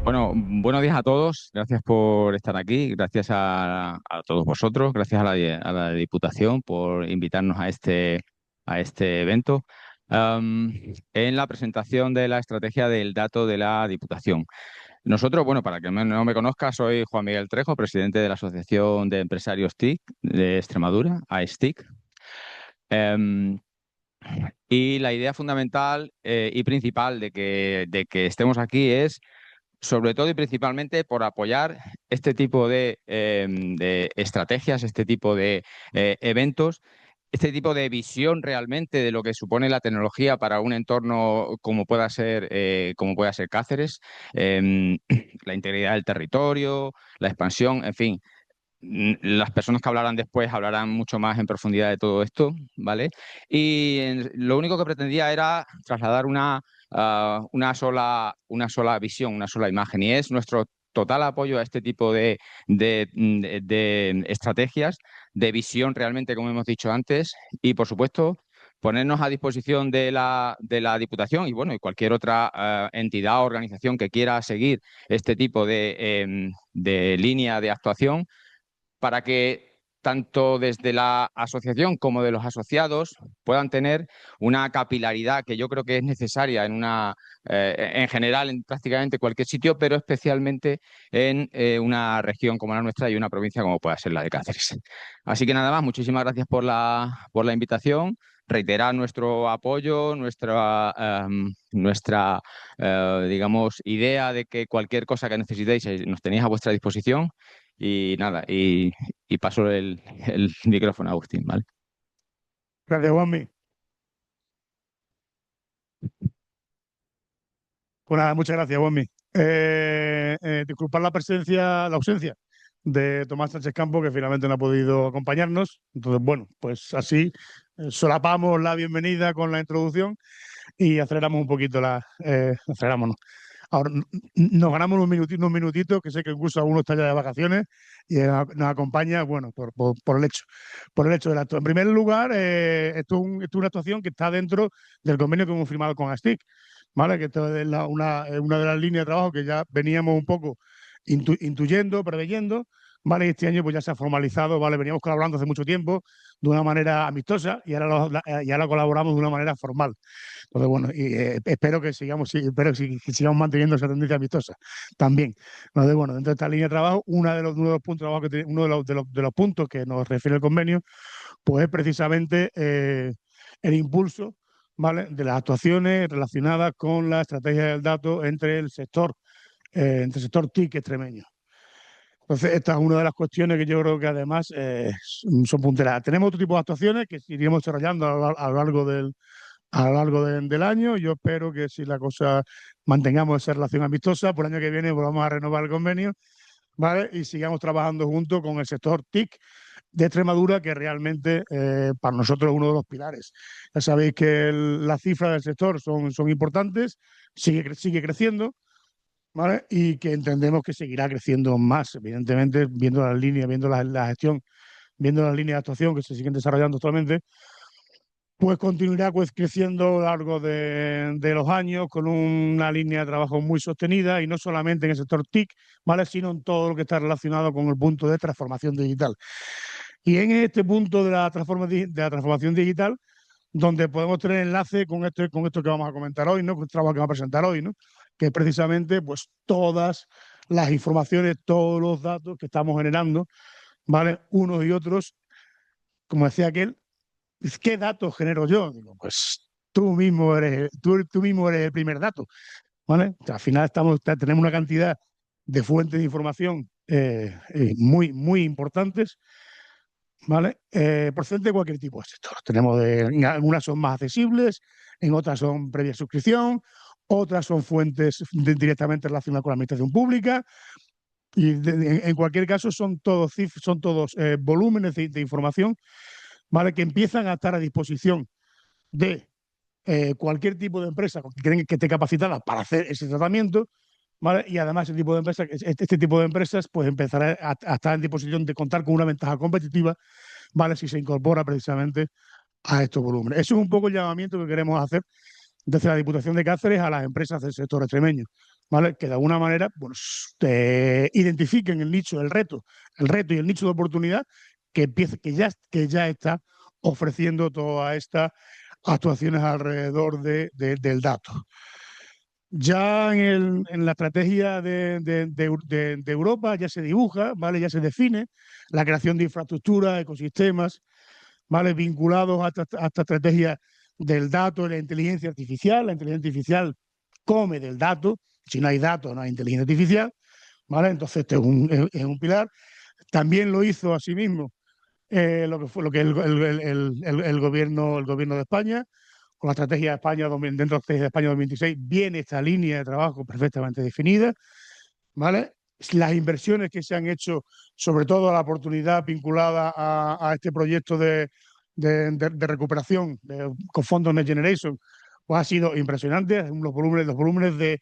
Bueno, buenos días a todos. Gracias por estar aquí. Gracias a todos vosotros. Gracias a la Diputación por invitarnos a este evento. En la presentación de la estrategia del dato de la Diputación. Nosotros, bueno, para que no me conozca, soy Juan Miguel Trejo, presidente de la Asociación de Empresarios TIC de Extremadura, AESTIC. Em, y la idea fundamental y principal de que estemos aquí es sobre todo y principalmente por apoyar este tipo de estrategias, este tipo de eventos, este tipo de visión realmente de lo que supone la tecnología para un entorno como pueda ser Cáceres, eh, la integridad del territorio, la expansión, en fin. Las personas que hablarán después hablarán mucho más en profundidad de todo esto, ¿vale? Lo único que pretendía era trasladar una sola visión, una sola imagen, y es nuestro total apoyo a este tipo de estrategias, de visión realmente, como hemos dicho antes, y por supuesto ponernos a disposición de la Diputación y bueno, y cualquier otra entidad o organización que quiera seguir este tipo de línea de actuación para que tanto desde la asociación como de los asociados puedan tener una capilaridad que yo creo que es necesaria en general en prácticamente cualquier sitio, pero especialmente en una región como la nuestra y una provincia como pueda ser la de Cáceres. Así que nada más, muchísimas gracias por la invitación. Reiterar nuestro apoyo, digamos, idea de que cualquier cosa que necesitéis nos tenéis a vuestra disposición. Y nada, y paso el micrófono a Agustín, ¿vale? Gracias, Juanmi. Pues nada, muchas gracias, Juanmi. Disculpar la ausencia de Tomás Sánchez Campo, que finalmente no ha podido acompañarnos. Entonces, bueno, pues así solapamos la bienvenida con la introducción y aceleramos un poquito aceleramos, ¿no? Ahora nos ganamos unos minutitos, que sé que incluso alguno está ya de vacaciones y nos acompaña, bueno, por el hecho del acto. En primer lugar, esto es una actuación que está dentro del convenio que hemos firmado con ASTIC, ¿vale? Que esto es una de las líneas de trabajo que ya veníamos un poco intuyendo, preveyendo, ¿vale? Y este año pues ya se ha formalizado, ¿vale? Veníamos colaborando hace mucho tiempo de una manera amistosa y ahora colaboramos de una manera formal. Entonces, bueno, espero que que sigamos manteniendo esa tendencia amistosa también. Entonces, bueno, dentro de esta línea de trabajo, uno de los puntos de trabajo uno de los puntos que nos refiere el convenio, pues es precisamente el impulso, ¿vale?, de las actuaciones relacionadas con la estrategia del dato entre el sector TIC extremeño. Entonces, esta es una de las cuestiones que yo creo que además son punteras. Tenemos otro tipo de actuaciones que iremos desarrollando a lo largo del año. Yo espero que si la cosa mantengamos esa relación amistosa, por el año que viene volvamos a renovar el convenio, ¿vale? Y sigamos trabajando junto con el sector TIC de Extremadura, que realmente para nosotros es uno de los pilares. Ya sabéis que las cifras del sector son importantes, sigue creciendo, ¿vale? Y que entendemos que seguirá creciendo más, evidentemente, viendo las líneas, viendo la gestión, viendo las líneas de actuación que se siguen desarrollando actualmente, pues continuará pues, creciendo a lo largo de los años con una línea de trabajo muy sostenida y no solamente en el sector TIC, ¿vale?, sino en todo lo que está relacionado con el punto de transformación digital. Y en este punto de de la transformación digital, donde podemos tener enlace con esto que vamos a comentar hoy, ¿no?, con el trabajo que vamos a presentar hoy, ¿no?, que es precisamente pues, todas las informaciones, todos los datos que estamos generando, ¿vale?, unos y otros, como decía aquel. ¿Qué datos genero yo? Digo, pues tú mismo eres el primer dato, ¿vale? O sea, al final tenemos una cantidad de fuentes de información muy importantes, ¿vale? Procedentes de cualquier tipo de sector. En algunas son más accesibles, en otras son previa suscripción, otras son fuentes directamente relacionadas con la administración pública, y en cualquier caso son todos volúmenes de información, ¿vale?, que empiezan a estar a disposición de cualquier tipo de empresa que esté capacitada para hacer ese tratamiento, ¿vale? Y además este tipo de empresas pues empezará a estar en disposición de contar con una ventaja competitiva, ¿vale?, si se incorpora precisamente a estos volúmenes. Eso es un poco el llamamiento que queremos hacer desde la Diputación de Cáceres a las empresas del sector extremeño. ¿vale? Que de alguna manera te identifiquen el nicho, el reto y el nicho de oportunidad que ya está ofreciendo todas estas actuaciones alrededor del dato. Ya en la estrategia de Europa ya se dibuja, ¿vale? Ya se define la creación de infraestructuras, ecosistemas, ¿vale? Vinculados a esta estrategia del dato y la inteligencia artificial. La inteligencia artificial come del dato. Si no hay datos, no hay inteligencia artificial, ¿vale? Entonces este es un pilar. También lo hizo asimismo lo que fue lo que el gobierno de España, con la estrategia de España, dentro de la estrategia de España 2026, viene esta línea de trabajo perfectamente definida, ¿vale? Las inversiones que se han hecho, sobre todo la oportunidad vinculada a este proyecto de recuperación con fondos Next Generation, pues ha sido impresionante. Los volúmenes de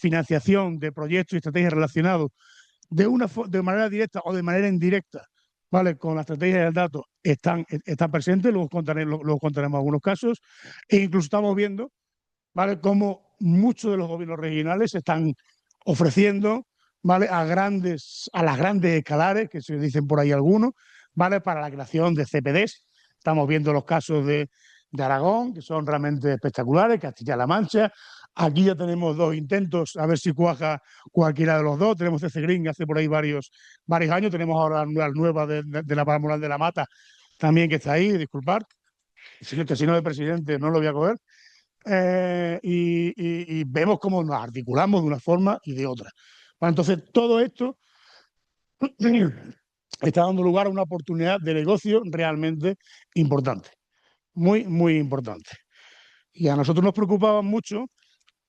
financiación de proyectos y estrategias relacionados de manera directa o de manera indirecta, ¿vale? Con la estrategia del dato están presentes, luego contaremos algunos casos, e incluso estamos viendo, ¿vale? Cómo muchos de los gobiernos regionales están ofreciendo, ¿vale? A las grandes escalares, que se dicen por ahí algunos, ¿vale? Para la creación de CPDs. Estamos viendo los casos de Aragón, que son realmente espectaculares, Castilla-La Mancha. Aquí ya tenemos dos intentos, a ver si cuaja cualquiera de los dos. Tenemos CC Green hace por ahí varios años. Tenemos ahora la nueva de la Paramoral de la Mata, también que está ahí, disculpad. Que si no es presidente no lo voy a coger. Y vemos cómo nos articulamos de una forma y de otra. Bueno, entonces, todo esto está dando lugar a una oportunidad de negocio realmente importante, muy, muy importante. Y a nosotros nos preocupaba mucho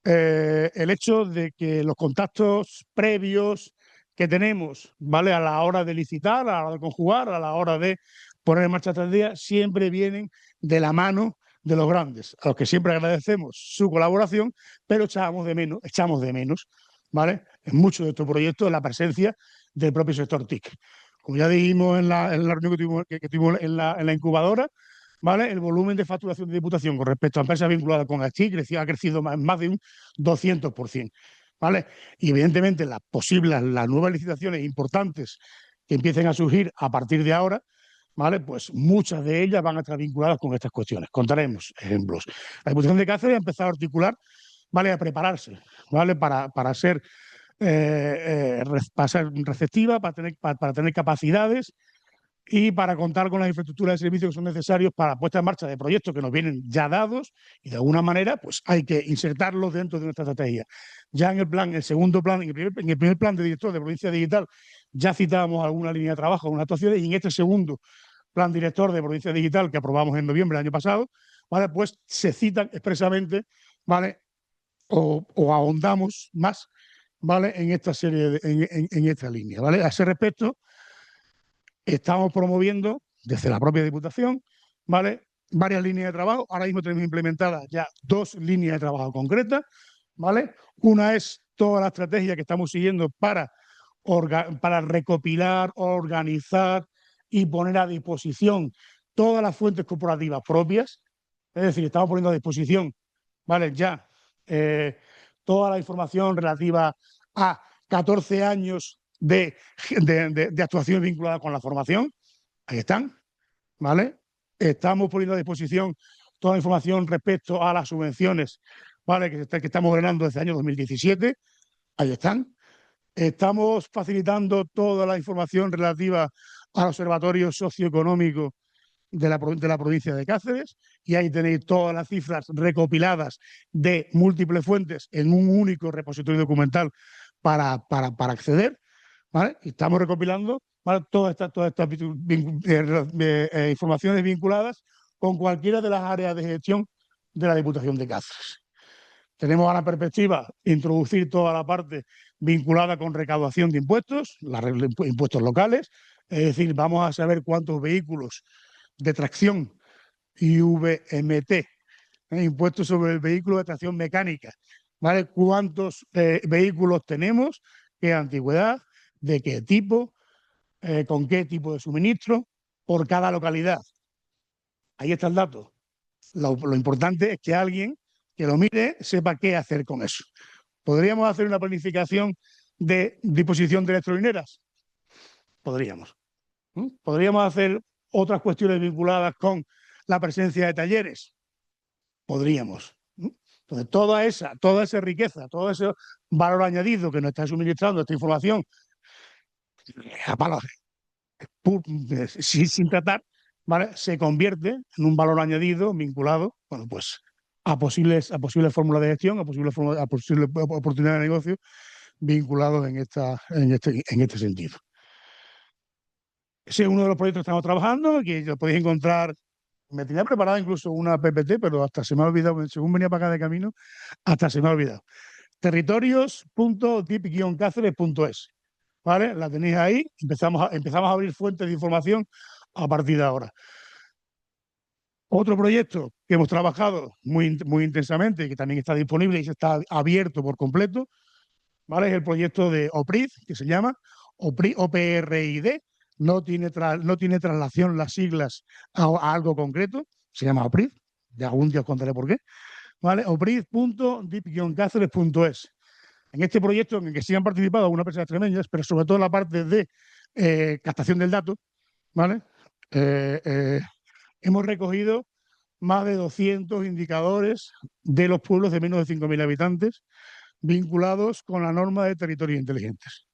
el hecho de que los contactos previos que tenemos, ¿vale? A la hora de licitar, a la hora de conjugar, a la hora de poner en marcha estrategias, siempre vienen de la mano de los grandes, a los que siempre agradecemos su colaboración, pero echamos de menos, ¿vale? En muchos de estos proyectos la presencia del propio sector TIC. Como ya dijimos en la reunión que tuvimos en la incubadora, ¿vale? El volumen de facturación de Diputación con respecto a empresas vinculadas con ASTIC ha crecido más de un 200%, ¿vale? Y evidentemente las nuevas licitaciones importantes que empiecen a surgir a partir de ahora, ¿vale? Pues muchas de ellas van a estar vinculadas con estas cuestiones. Contaremos ejemplos. La Diputación de Cáceres ha empezado a articular, ¿vale? A prepararse, ¿vale? Para ser receptiva, para tener capacidades y para contar con las infraestructuras de servicios que son necesarios para la puesta en marcha de proyectos que nos vienen ya dados y de alguna manera pues hay que insertarlos dentro de nuestra estrategia. Ya en el segundo plan, en el primer plan de director de Provincia Digital ya citábamos alguna línea de trabajo, algunas actuaciones y en este segundo plan director de Provincia Digital que aprobamos en noviembre del año pasado, ¿vale? Pues se citan expresamente, ¿vale? O ahondamos más, ¿vale? En esta serie, en esta línea, ¿vale? A ese respecto, estamos promoviendo desde la propia Diputación, ¿vale? Varias líneas de trabajo. Ahora mismo tenemos implementadas ya 2 líneas de trabajo concretas, ¿vale? Una es toda la estrategia que estamos siguiendo para recopilar, organizar y poner a disposición todas las fuentes corporativas propias. Es decir, estamos poniendo a disposición, ¿vale? Ya toda la información relativa a 14 años de actuación vinculada con la formación. Ahí están, ¿vale? Estamos poniendo a disposición toda la información respecto a las subvenciones, ¿vale? Que estamos ganando desde el año 2017. Ahí están. Estamos facilitando toda la información relativa al Observatorio Socioeconómico de la provincia de Cáceres y ahí tenéis todas las cifras recopiladas de múltiples fuentes en un único repositorio documental para acceder, ¿vale? Y estamos recopilando, ¿vale? Todas estas informaciones vinculadas con cualquiera de las áreas de gestión de la Diputación de Cáceres. Tenemos a la perspectiva introducir toda la parte vinculada con recaudación de impuestos, impuestos locales, es decir, vamos a saber cuántos vehículos de tracción IVMT, impuestos sobre el vehículo de tracción mecánica, ¿vale? ¿Cuántos vehículos tenemos? ¿Qué antigüedad? ¿De qué tipo? ¿Con qué tipo de suministro? Por cada localidad. Ahí está el dato. Lo importante es que alguien que lo mire, sepa qué hacer con eso. ¿Podríamos hacer una planificación de disposición de electrolineras? Podríamos. ¿Podríamos hacer otras cuestiones vinculadas con la presencia de talleres? Podríamos. Entonces, toda esa riqueza, todo ese valor añadido que nos está suministrando esta información, a palos, sin tratar, ¿vale? Se convierte en un valor añadido vinculado, bueno, pues a posibles fórmulas de gestión, a posibles oportunidades de negocio vinculados en este sentido. Ese es uno de los proyectos que estamos trabajando, que lo podéis encontrar. Me tenía preparada incluso una PPT, pero hasta se me ha olvidado, según venía para acá de camino, hasta se me ha olvidado. Territorios.dip-cáceres.es, ¿vale? La tenéis ahí, empezamos a abrir fuentes de información a partir de ahora. Otro proyecto que hemos trabajado muy intensamente y que también está disponible y está abierto por completo, ¿vale? Es el proyecto de OPRID, que se llama OPRID. No tiene traslación las siglas a algo concreto, se llama OPRID, de algún día os contaré por qué, ¿vale? oprid.dip-cáceres.es. En este proyecto en el que sí han participado algunas personas extremeñas, pero sobre todo en la parte de captación del dato, ¿vale? Hemos recogido más de 200 indicadores de los pueblos de menos de 5.000 habitantes vinculados con la norma de territorios inteligentes.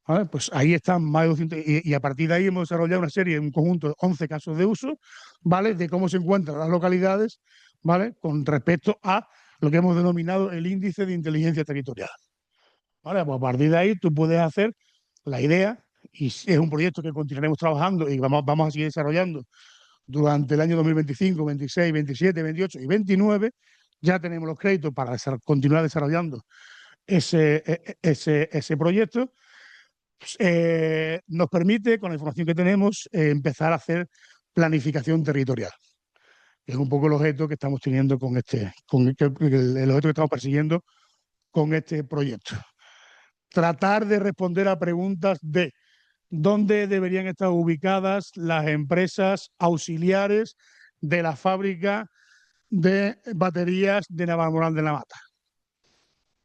¿Vale? Pues ahí están más de 200 y a partir de ahí hemos desarrollado una serie, un conjunto de 11 casos de uso, ¿vale? De cómo se encuentran las localidades, ¿vale? Con respecto a lo que hemos denominado el índice de inteligencia territorial. ¿Vale? Pues a partir de ahí tú puedes hacer la idea, y es un proyecto que continuaremos trabajando y vamos a seguir desarrollando durante el año 2025, 26, 27, 28 y 29. Ya tenemos los créditos para continuar desarrollando ese proyecto. Nos permite, con la información que tenemos, empezar a hacer planificación territorial. Es un poco el objeto que estamos teniendo el objeto que estamos persiguiendo con este proyecto. Tratar de responder a preguntas de dónde deberían estar ubicadas las empresas auxiliares de la fábrica de baterías de Navalmoral de la Mata.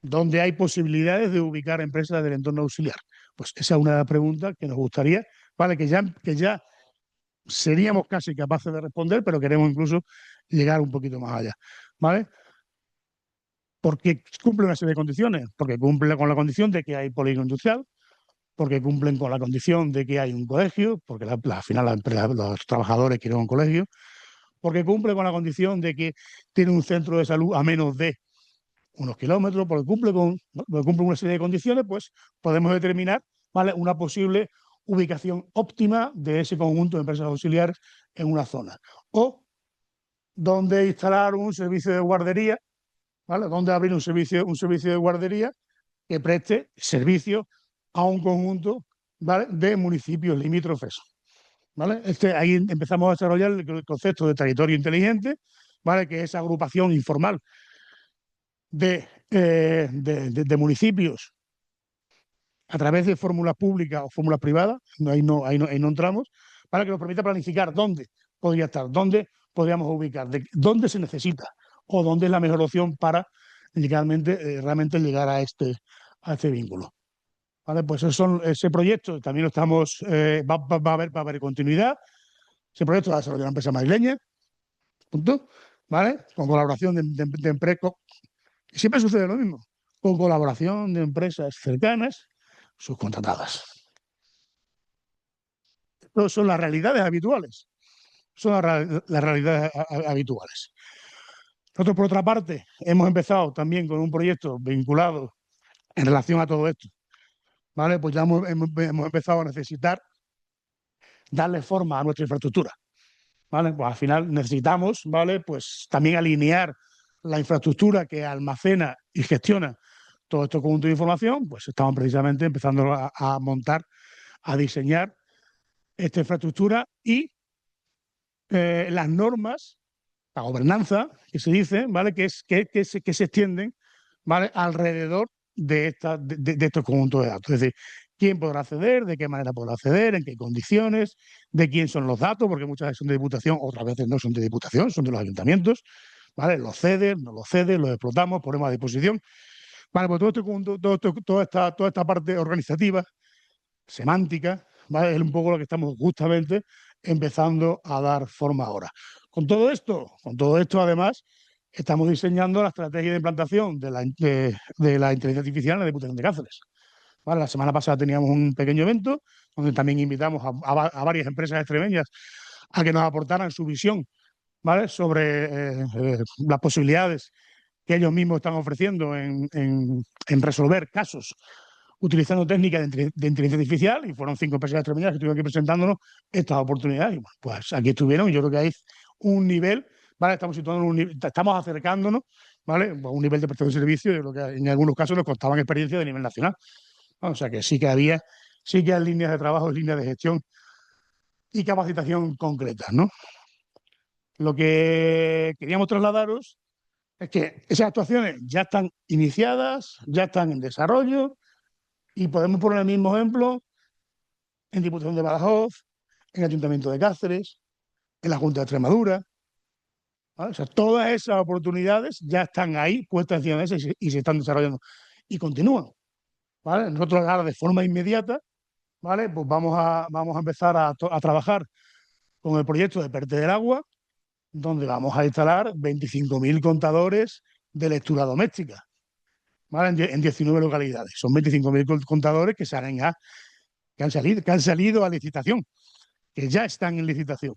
¿Dónde hay posibilidades de ubicar empresas del entorno auxiliar? Pues esa es una de las preguntas que nos gustaría, ¿vale? Que ya seríamos casi capaces de responder, pero queremos incluso llegar un poquito más allá, ¿vale? Porque cumple una serie de condiciones, porque cumple con la condición de que hay polígono industrial, porque cumplen con la condición de que hay un colegio, porque al final los trabajadores quieren un colegio, porque cumple con la condición de que tiene un centro de salud a menos de unos kilómetros, porque cumple una serie de condiciones, pues podemos determinar, ¿vale?, una posible ubicación óptima de ese conjunto de empresas auxiliares en una zona. O donde instalar un servicio de guardería, ¿vale?, donde abrir un servicio de guardería que preste servicio a un conjunto, ¿vale?, de municipios limítrofes. ¿Vale? Ahí empezamos a desarrollar el concepto de territorio inteligente, ¿vale?, que es esa agrupación informal de municipios a través de fórmulas públicas o fórmulas privadas, ahí no entramos, para que nos permita planificar dónde podría estar, dónde podríamos ubicar, dónde se necesita o dónde es la mejor opción para realmente llegar a este vínculo. ¿Vale? Pues ese proyecto también lo estamos, va a haber continuidad. Ese proyecto va a desarrollar una empresa madrileña, punto, ¿vale? Con colaboración de empresas. Siempre sucede lo mismo, con colaboración de empresas cercanas, subcontratadas. Estas son las realidades habituales. Las realidades habituales. Nosotros, por otra parte, hemos empezado también con un proyecto vinculado en relación a todo esto. ¿Vale? Pues ya hemos empezado a necesitar darle forma a nuestra infraestructura. ¿Vale? Pues al final necesitamos, ¿vale?, pues también alinear la infraestructura que almacena y gestiona todo este conjunto de información. Pues estamos precisamente empezando a montar, a diseñar esta infraestructura y las normas, la gobernanza, que se dice, ¿vale?, que se extienden, ¿vale?, alrededor de estos conjuntos de datos. Es decir, quién podrá acceder, de qué manera podrá acceder, en qué condiciones, de quién son los datos, porque muchas veces son de Diputación, otras veces no son de Diputación, son de los ayuntamientos, ¿vale? Los cede, no los cede, los explotamos, ponemos a disposición. Vale, pues toda esta parte organizativa, semántica, ¿vale? Es un poco lo que estamos justamente empezando a dar forma ahora. Con todo esto, además, estamos diseñando la estrategia de implantación de la inteligencia artificial en la Diputación de Cáceres. ¿Vale? La semana pasada teníamos un pequeño evento donde también invitamos a varias empresas extremeñas a que nos aportaran su visión, ¿vale? Sobre las posibilidades que ellos mismos están ofreciendo en resolver casos utilizando técnicas de inteligencia artificial, y fueron 5 empresas extremeñas que estuvieron aquí presentándonos estas oportunidades. Y bueno, pues aquí estuvieron, y yo creo que hay un nivel, ¿vale? Estamos acercándonos, ¿vale? A un nivel de prestación de servicio de lo que en algunos casos nos costaban experiencia de nivel nacional. O sea que sí que hay líneas de trabajo, líneas de gestión y capacitación concretas, ¿no? Lo que queríamos trasladaros es que esas actuaciones ya están iniciadas, ya están en desarrollo, y podemos poner el mismo ejemplo en Diputación de Badajoz, en el Ayuntamiento de Cáceres, en la Junta de Extremadura, ¿vale? O sea, todas esas oportunidades ya están ahí puestas encima de mesa y se están desarrollando y continúan, ¿vale? Nosotros ahora de forma inmediata, ¿vale? Pues vamos a empezar a trabajar con el proyecto de PERTE del agua, donde vamos a instalar 25.000 contadores de lectura doméstica, ¿vale? En 19 localidades. Son 25.000 contadores que han salido a licitación, que ya están en licitación,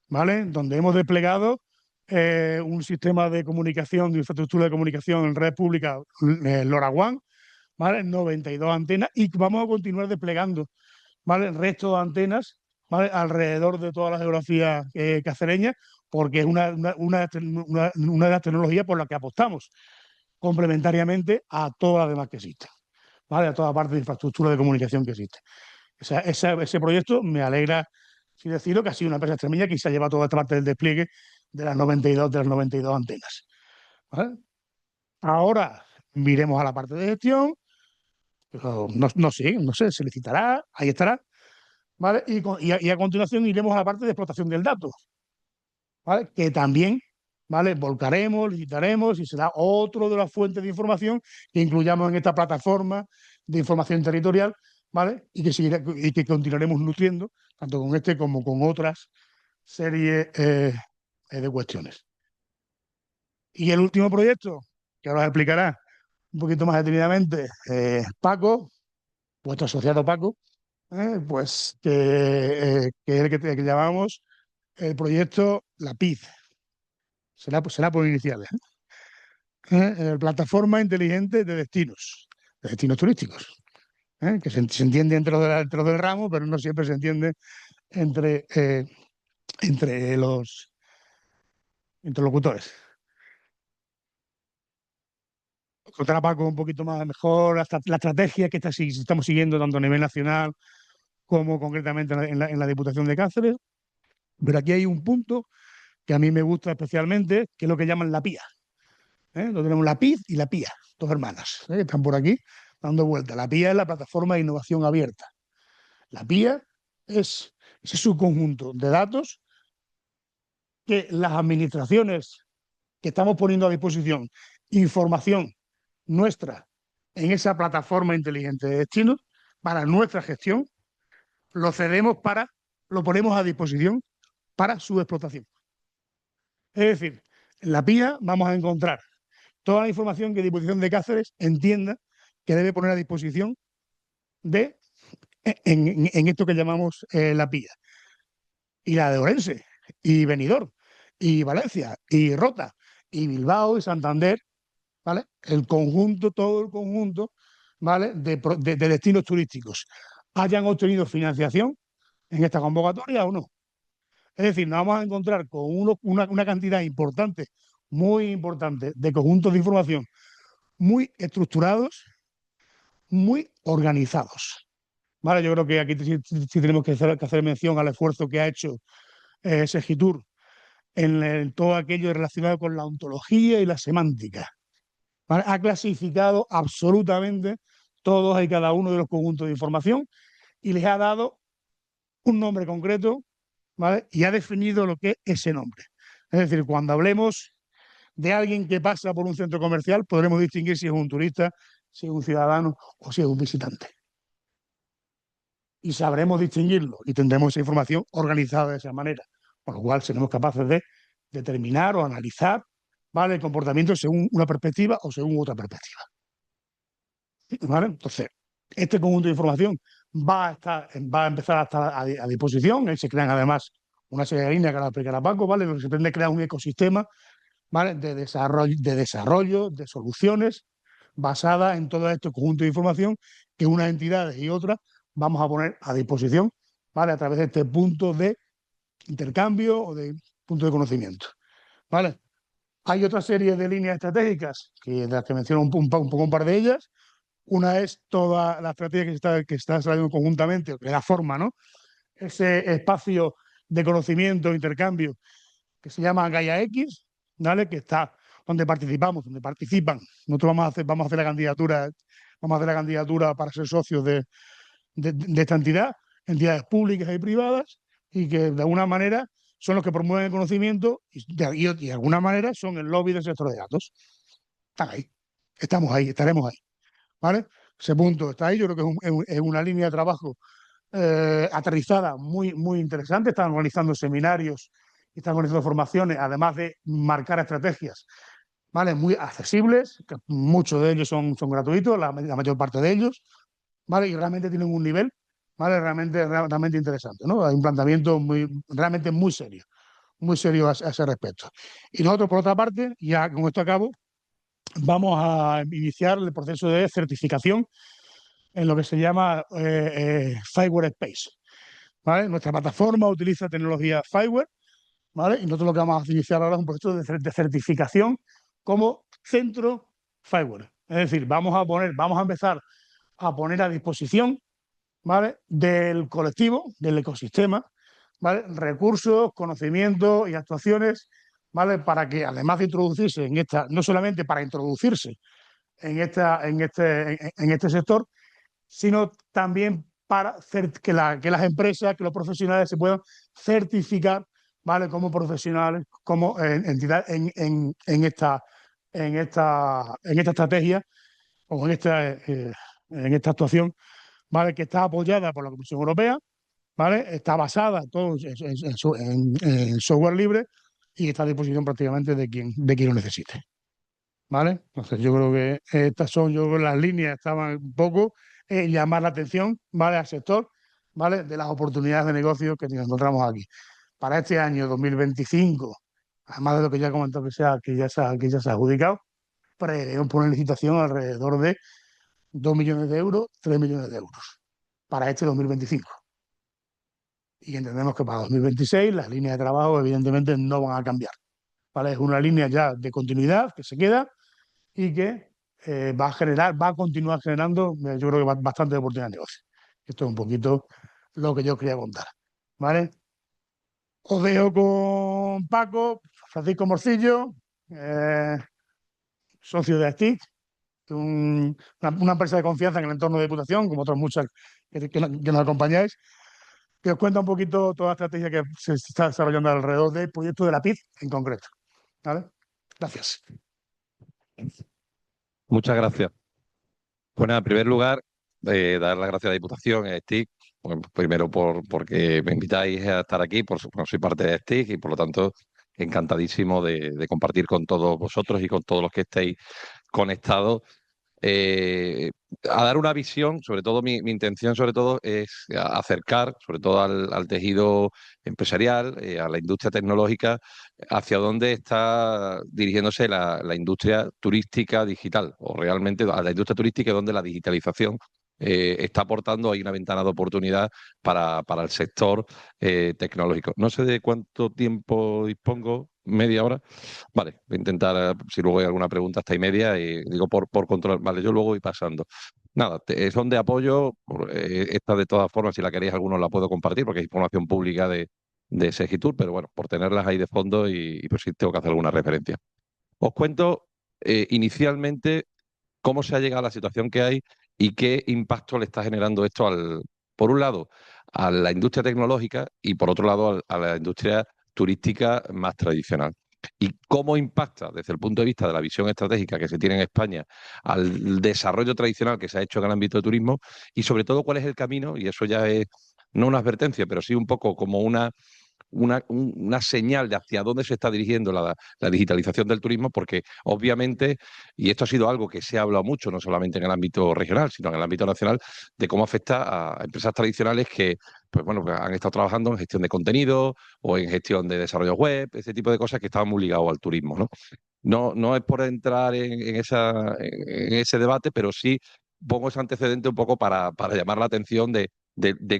¿vale? Donde hemos desplegado un sistema de comunicación, de infraestructura de comunicación en red pública, LoRaWAN, ¿vale? 92 antenas, y vamos a continuar desplegando, ¿vale? El resto de antenas, ¿vale? Alrededor de toda la geografía cacereña, porque es una de las tecnologías por las que apostamos complementariamente a todas las demás que existen, ¿vale? A toda parte de infraestructura de comunicación que existe. Ese proyecto me alegra, sin decirlo, que ha sido una empresa extremeña que se ha llevado toda esta parte del despliegue de las 92 antenas, ¿vale? Ahora miremos a la parte de gestión, pero no sé, se licitará, ahí estará, ¿vale? Y a continuación iremos a la parte de explotación del dato, ¿vale? Que también, ¿vale? Volcaremos, licitaremos, y será otro de las fuentes de información que incluyamos en esta plataforma de información territorial, ¿vale? Y que continuaremos nutriendo, tanto con este como con otras series de cuestiones. Y el último proyecto, que ahora os explicará un poquito más detenidamente Paco, vuestro asociado Paco, pues que es el que llamamos el proyecto La PID, será por iniciales, Plataforma Inteligente de destinos turísticos, que se entiende entre los del ramo, pero no siempre se entiende entre, eh, entre los interlocutores. Contará Paco un poquito más mejor la estrategia que estamos siguiendo tanto a nivel nacional como concretamente en la Diputación de Cáceres. Pero aquí hay un punto que a mí me gusta especialmente, que es lo que llaman la PIA. Donde tenemos la PID y la PIA, dos hermanas, que están por aquí dando vuelta. La PIA es la plataforma de innovación abierta. La PIA es ese subconjunto de datos que las administraciones que estamos poniendo a disposición, información nuestra en esa plataforma inteligente de destino para nuestra gestión, lo cedemos lo ponemos a disposición para su explotación. Es decir, en la PIA vamos a encontrar toda la información que Diputación de Cáceres entienda que debe poner a disposición en esto que llamamos la PIA. Y la de Orense, y Benidorm, y Valencia, y Rota, y Bilbao, y Santander, ¿vale? Todo el conjunto, ¿vale? De destinos turísticos hayan obtenido financiación en esta convocatoria o no. Es decir, nos vamos a encontrar con una cantidad importante, muy importante, de conjuntos de información muy estructurados, muy organizados. ¿Vale? Yo creo que aquí sí tenemos que hacer mención al esfuerzo que ha hecho Segitur en todo aquello relacionado con la ontología y la semántica. ¿Vale? Ha clasificado absolutamente todos y cada uno de los conjuntos de información y les ha dado un nombre concreto, ¿vale? Y ha definido lo que es ese nombre. Es decir, cuando hablemos de alguien que pasa por un centro comercial, podremos distinguir si es un turista, si es un ciudadano o si es un visitante. Y sabremos distinguirlo y tendremos esa información organizada de esa manera. Con lo cual seremos capaces de determinar o analizar, ¿vale?, el comportamiento según una perspectiva o según otra perspectiva. ¿Vale? Entonces, este conjunto de información va a empezar a estar a disposición. Se crean además una serie de líneas que ahora explicará Paco, ¿vale? Lo que se pretende es crear un ecosistema, ¿vale?, de desarrollo, de soluciones basadas en todo este conjunto de información que unas entidades y otras vamos a poner a disposición, ¿vale?, a través de este punto de intercambio o de punto de conocimiento, ¿vale? Hay otra serie de líneas estratégicas, de las que menciono un par de ellas. Una es toda la estrategia que está desarrollando conjuntamente, que da forma, ¿no?, ese espacio de conocimiento e intercambio que se llama Gaia X, ¿vale?, que está donde participan. Nosotros vamos a hacer la candidatura para ser socios de esta entidad, entidades públicas y privadas, y que de alguna manera son los que promueven el conocimiento y de alguna manera son el lobby del sector de datos. Están ahí, estamos ahí, estaremos ahí, ¿vale? Ese punto está ahí. Yo creo que es una línea de trabajo aterrizada muy, muy interesante. Están organizando seminarios y están organizando formaciones, además de marcar estrategias, ¿vale?, muy accesibles, que muchos de ellos son gratuitos, la mayor parte de ellos, ¿vale?, y realmente tienen un nivel, ¿vale?, realmente interesante, ¿no? Hay un planteamiento realmente muy serio a ese respecto. Y nosotros, por otra parte, ya con esto acabo, vamos a iniciar el proceso de certificación en lo que se llama Fireware Space, ¿vale? Nuestra plataforma utiliza tecnología Fireware, ¿vale? Y nosotros lo que vamos a iniciar ahora es un proceso de certificación como centro Fireware. Es decir, vamos a empezar a poner a disposición, ¿vale?, del colectivo, del ecosistema, ¿vale?, recursos, conocimientos y actuaciones, ¿vale?, para que, además de introducirse en esta, no solamente para introducirse en este sector, sino también para hacer que las empresas, que los profesionales se puedan certificar, ¿vale?, como profesionales, como entidad en esta estrategia o en esta actuación, ¿vale?, que está apoyada por la Comisión Europea, ¿vale?, está basada todo en software libre y está a disposición prácticamente de quien lo necesite, ¿vale? Entonces yo creo que estas son, las líneas estaban un poco llamar la atención, ¿vale?, al sector, ¿vale?, de las oportunidades de negocio que nos encontramos aquí. Para este año 2025, además de lo que ya he comentado que ya se ha adjudicado, preveremos poner en licitación alrededor de 2 millones de euros, 3 millones de euros para este 2025. Y entendemos que para 2026 las líneas de trabajo evidentemente no van a cambiar, ¿vale? Es una línea ya de continuidad que se queda y que va a continuar generando, yo creo que bastante oportunidad de negocio. Esto es un poquito lo que yo quería contar, ¿vale? Os dejo con Paco, Francisco Morcillo, socio de ASTIC, una empresa de confianza en el entorno de Diputación, como otras muchas que nos acompañáis, que os cuenta un poquito toda la estrategia que se está desarrollando alrededor del proyecto de la PID en concreto, ¿vale? Gracias. Muchas gracias. Pues nada, en primer lugar, dar las gracias a la Diputación, a STIC, bueno, primero porque me invitáis a estar aquí, porque soy parte de STIC y por lo tanto encantadísimo de compartir con todos vosotros y con todos los que estéis conectados, eh, a dar una visión. Sobre todo mi intención sobre todo es acercar sobre todo al tejido empresarial, a la industria tecnológica, hacia dónde está dirigiéndose la industria turística digital, o realmente a la industria turística donde la digitalización está aportando ahí una ventana de oportunidad para el sector tecnológico. No sé de cuánto tiempo dispongo, media hora. Vale, voy a intentar, si luego hay alguna pregunta, hasta y media, y digo por control. Vale, yo luego voy pasando. Nada, son de apoyo. Esta, de todas formas, si la queréis, algunos la puedo compartir porque es información pública de Segitur, pero bueno, por tenerlas ahí de fondo y pues si tengo que hacer alguna referencia. Os cuento inicialmente cómo se ha llegado a la situación que hay y qué impacto le está generando esto por un lado, a la industria tecnológica y por otro lado, a la industria turística más tradicional. y cómo impacta desde el punto de vista de la visión estratégica que se tiene en España al desarrollo tradicional que se ha hecho en el ámbito de turismo y sobre todo cuál es el camino, y eso ya es no una advertencia, pero sí un poco como una señal de hacia dónde se está dirigiendo la digitalización del turismo, porque obviamente, y esto ha sido algo que se ha hablado mucho, no solamente en el ámbito regional, sino en el ámbito nacional, de cómo afecta a empresas tradicionales que pues bueno, pues han estado trabajando en gestión de contenido o en gestión de desarrollo web, ese tipo de cosas que estaban muy ligados al turismo, ¿no? No es por entrar en ese debate, pero sí pongo ese antecedente un poco para llamar la atención de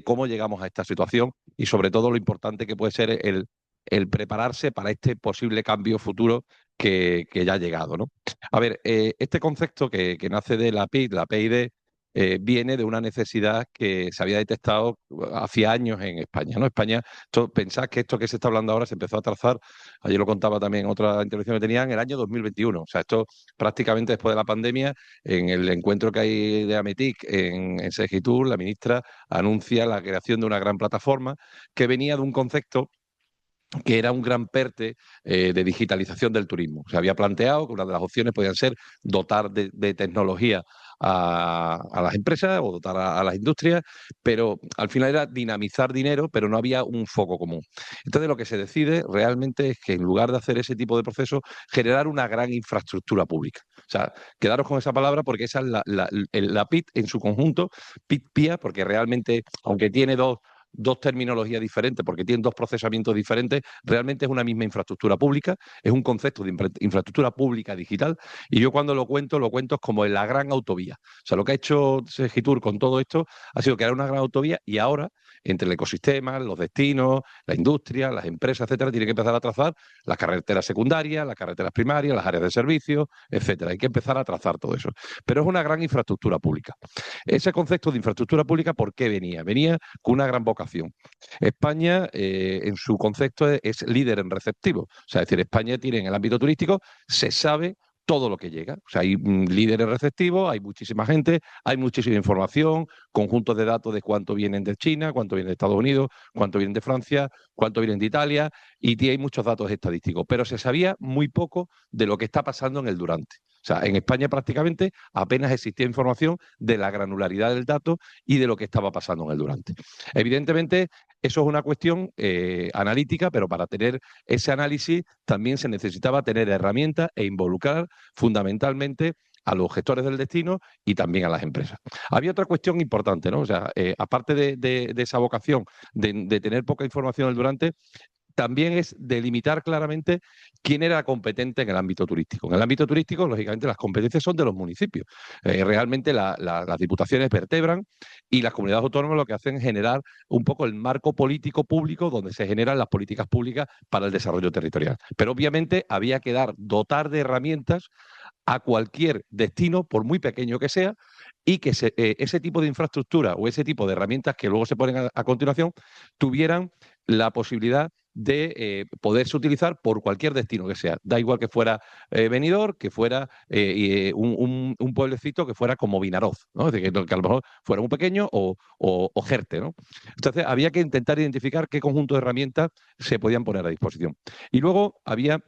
cómo llegamos a esta situación y sobre todo lo importante que puede ser el prepararse para este posible cambio futuro que ya ha llegado, ¿no? A ver, este concepto que nace de la PID, la PID, viene de una necesidad que se había detectado hacía años en España, ¿no? España, pensad que esto que se está hablando ahora se empezó a trazar, ayer lo contaba también en otra intervención que tenía, en el año 2021. O sea, esto prácticamente después de la pandemia, en el encuentro que hay de Ametic en Segitur, la ministra anuncia la creación de una gran plataforma que venía de un concepto que era un gran PERTE de digitalización del turismo. Se había planteado que una de las opciones podían ser dotar de tecnología a las empresas o dotar a las industrias, pero al final era dinamizar dinero, pero no había un foco común. Entonces lo que se decide realmente es que en lugar de hacer ese tipo de procesos, generar una gran infraestructura pública. O sea, quedaros con esa palabra porque esa es la PIT en su conjunto, PIT-PIA, porque realmente, aunque tiene dos terminologías diferentes, porque tienen dos procesamientos diferentes, realmente es una misma infraestructura pública, es un concepto de infraestructura pública digital, y yo cuando lo cuento como en la gran autovía. O sea, lo que ha hecho Segitur con todo esto ha sido crear una gran autovía y ahora, entre el ecosistema, los destinos, la industria, las empresas, etcétera, tiene que empezar a trazar las carreteras secundarias, las carreteras primarias, las áreas de servicio, etcétera. Hay que empezar a trazar todo eso. Pero es una gran infraestructura pública. Ese concepto de infraestructura pública, ¿por qué venía? Venía con una gran vocación. España, en su concepto, es líder en receptivo. O sea, es decir, España tiene en el ámbito turístico, se sabe todo lo que llega. O sea, hay líderes receptivos, hay muchísima gente, hay muchísima información, conjuntos de datos de cuánto vienen de China, cuánto vienen de Estados Unidos, cuánto vienen de Francia, cuánto vienen de Italia, y hay muchos datos estadísticos. Pero se sabía muy poco de lo que está pasando en el durante. O sea, en España prácticamente apenas existía información de la granularidad del dato y de lo que estaba pasando en el durante. Evidentemente, eso es una cuestión analítica, pero para tener ese análisis también se necesitaba tener herramientas e involucrar fundamentalmente a los gestores del destino y también a las empresas. Había otra cuestión importante, ¿no? O sea, aparte de esa vocación de tener poca información del durante, también es delimitar claramente quién era competente en el ámbito turístico. En el ámbito turístico, lógicamente, las competencias son de los municipios. Realmente las diputaciones vertebran y las comunidades autónomas lo que hacen es generar un poco el marco político público donde se generan las políticas públicas para el desarrollo territorial. Pero obviamente había que dotar de herramientas a cualquier destino, por muy pequeño que sea, y que ese tipo de infraestructura o ese tipo de herramientas que luego se ponen a continuación tuvieran la posibilidad de poderse utilizar por cualquier destino que sea. Da igual que fuera Benidorm, que fuera un pueblecito que fuera como Vinaroz, ¿no? Es decir, que a lo mejor fuera un pequeño o Jerte, ¿no? Entonces había que intentar identificar qué conjunto de herramientas se podían poner a disposición. Y luego había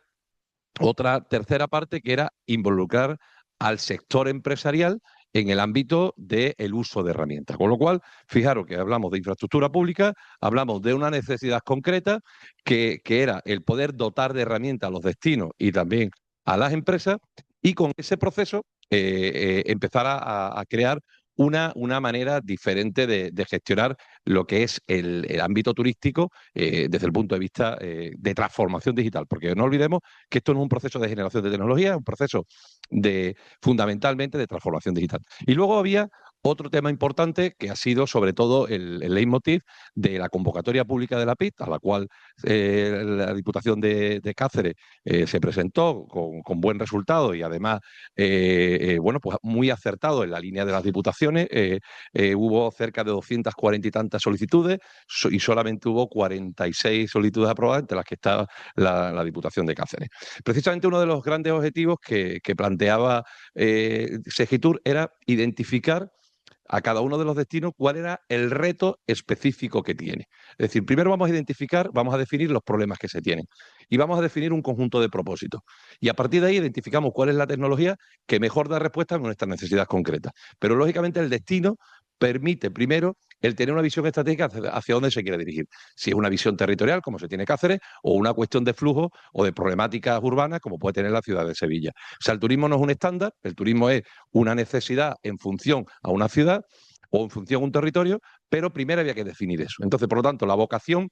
otra tercera parte que era involucrar al sector empresarial en el ámbito del uso de herramientas. Con lo cual, fijaros que hablamos de infraestructura pública, hablamos de una necesidad concreta que era el poder dotar de herramientas a los destinos y también a las empresas y con ese proceso empezar a crear una manera diferente de gestionar lo que es el ámbito turístico desde el punto de vista de transformación digital. Porque no olvidemos que esto no es un proceso de generación de tecnología, es un proceso fundamentalmente de transformación digital. Y luego había otro tema importante que ha sido sobre todo el leitmotiv de la convocatoria pública de la PIT, a la cual la Diputación de Cáceres se presentó con buen resultado y además bueno, pues muy acertado en la línea de las diputaciones. Hubo cerca de 240 y tantas solicitudes y solamente hubo 46 solicitudes aprobadas, entre las que estaba la Diputación de Cáceres. Precisamente uno de los grandes objetivos que planteaba Segitur era identificar a cada uno de los destinos cuál era el reto específico que tiene. Es decir, primero vamos a identificar, vamos a definir los problemas que se tienen y vamos a definir un conjunto de propósitos. Y a partir de ahí identificamos cuál es la tecnología que mejor da respuesta a nuestras necesidades concretas. Pero lógicamente el destino permite primero el tener una visión estratégica hacia dónde se quiere dirigir. Si es una visión territorial, como se tiene Cáceres, o una cuestión de flujo o de problemáticas urbanas, como puede tener la ciudad de Sevilla. O sea, el turismo no es un estándar, el turismo es una necesidad en función a una ciudad o en función a un territorio, pero primero había que definir eso. Entonces, por lo tanto, la vocación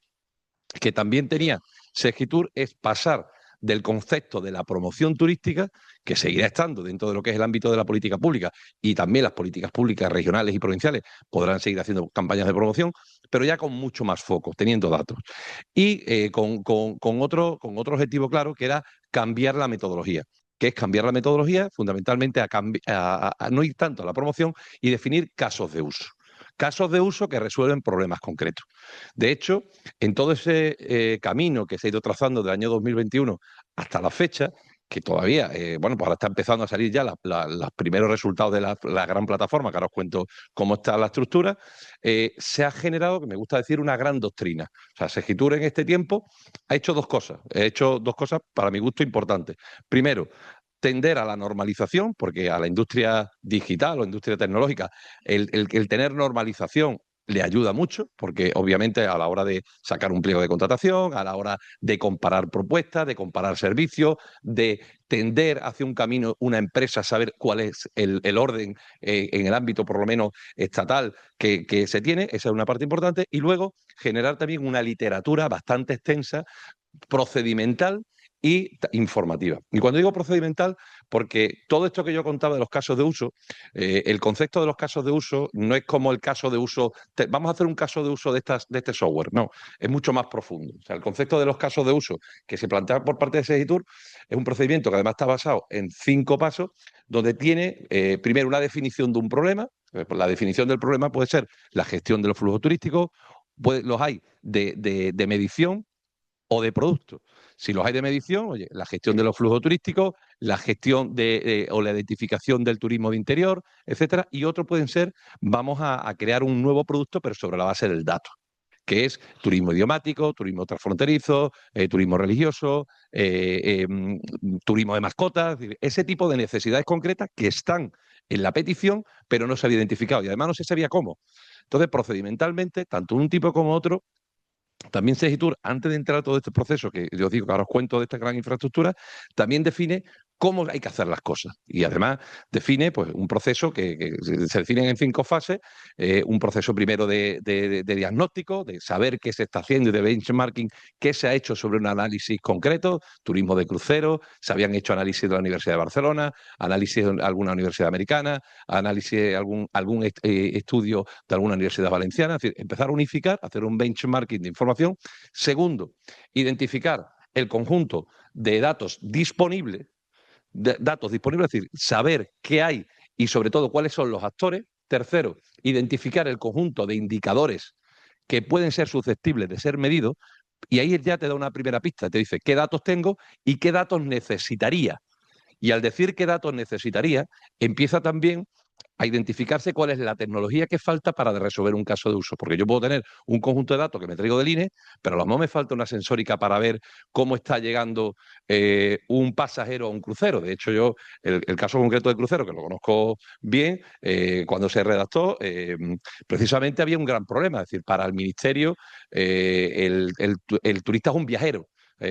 que también tenía Segitur es pasar del concepto de la promoción turística, que seguirá estando dentro de lo que es el ámbito de la política pública, y también las políticas públicas regionales y provinciales podrán seguir haciendo campañas de promoción, pero ya con mucho más foco, teniendo datos. Y con otro objetivo claro, que era cambiar la metodología, que es cambiar la metodología fundamentalmente a no ir tanto a la promoción y definir casos de uso. Casos de uso que resuelven problemas concretos. De hecho, en todo ese camino que se ha ido trazando del año 2021 hasta la fecha, que todavía, bueno, pues ahora está empezando a salir ya los primeros resultados de la gran plataforma, que ahora os cuento cómo está la estructura, se ha generado, que me gusta decir, una gran doctrina. O sea, Segitur en este tiempo ha hecho dos cosas para mi gusto importantes. Primero, tender a la normalización, porque a la industria digital o industria tecnológica, el tener normalización le ayuda mucho, porque obviamente a la hora de sacar un pliego de contratación, a la hora de comparar propuestas, de comparar servicios, de tender hacia un camino, una empresa, saber cuál es el orden en el ámbito por lo menos estatal que se tiene, esa es una parte importante, y luego generar también una literatura bastante extensa, procedimental y informativa. Y cuando digo procedimental, porque todo esto que yo contaba de los casos de uso, el concepto de los casos de uso no es como el caso de uso, vamos a hacer un caso de uso de este software, no, es mucho más profundo. O sea, el concepto de los casos de uso que se plantea por parte de Segitur es un procedimiento que además está basado en 5 pasos, donde tiene primero una definición de un problema. La definición del problema puede ser la gestión de los flujos turísticos, los hay de medición o de producto. Si los hay de medición, oye, la gestión de los flujos turísticos, la gestión o la identificación del turismo de interior, etcétera, y otros pueden ser, vamos a crear un nuevo producto, pero sobre la base del dato, que es turismo idiomático, turismo transfronterizo, turismo religioso, turismo de mascotas, ese tipo de necesidades concretas que están en la petición, pero no se había identificado y además no se sabía cómo. Entonces, procedimentalmente, tanto un tipo como otro, también Segitur, antes de entrar a todo este proceso, que yo os digo que ahora os cuento de esta gran infraestructura, también define cómo hay que hacer las cosas. Y además define pues, un proceso que se define en 5 fases, un proceso primero de diagnóstico, de saber qué se está haciendo y de benchmarking, qué se ha hecho sobre un análisis concreto, turismo de crucero, se habían hecho análisis de la Universidad de Barcelona, análisis de alguna universidad americana, análisis de algún estudio de alguna universidad valenciana, es decir, empezar a unificar, hacer un benchmarking de información. Segundo, identificar el conjunto de datos disponibles, es decir, saber qué hay y sobre todo cuáles son los actores. Tercero, identificar el conjunto de indicadores que pueden ser susceptibles de ser medidos y ahí ya te da una primera pista, te dice qué datos tengo y qué datos necesitaría. Y al decir qué datos necesitaría, empieza también a identificarse cuál es la tecnología que falta para resolver un caso de uso. Porque yo puedo tener un conjunto de datos que me traigo del INE, pero a lo mejor me falta una sensórica para ver cómo está llegando un pasajero a un crucero. De hecho, yo, el caso concreto del crucero, que lo conozco bien, cuando se redactó, precisamente había un gran problema. Es decir, para el ministerio, el turista es un viajero.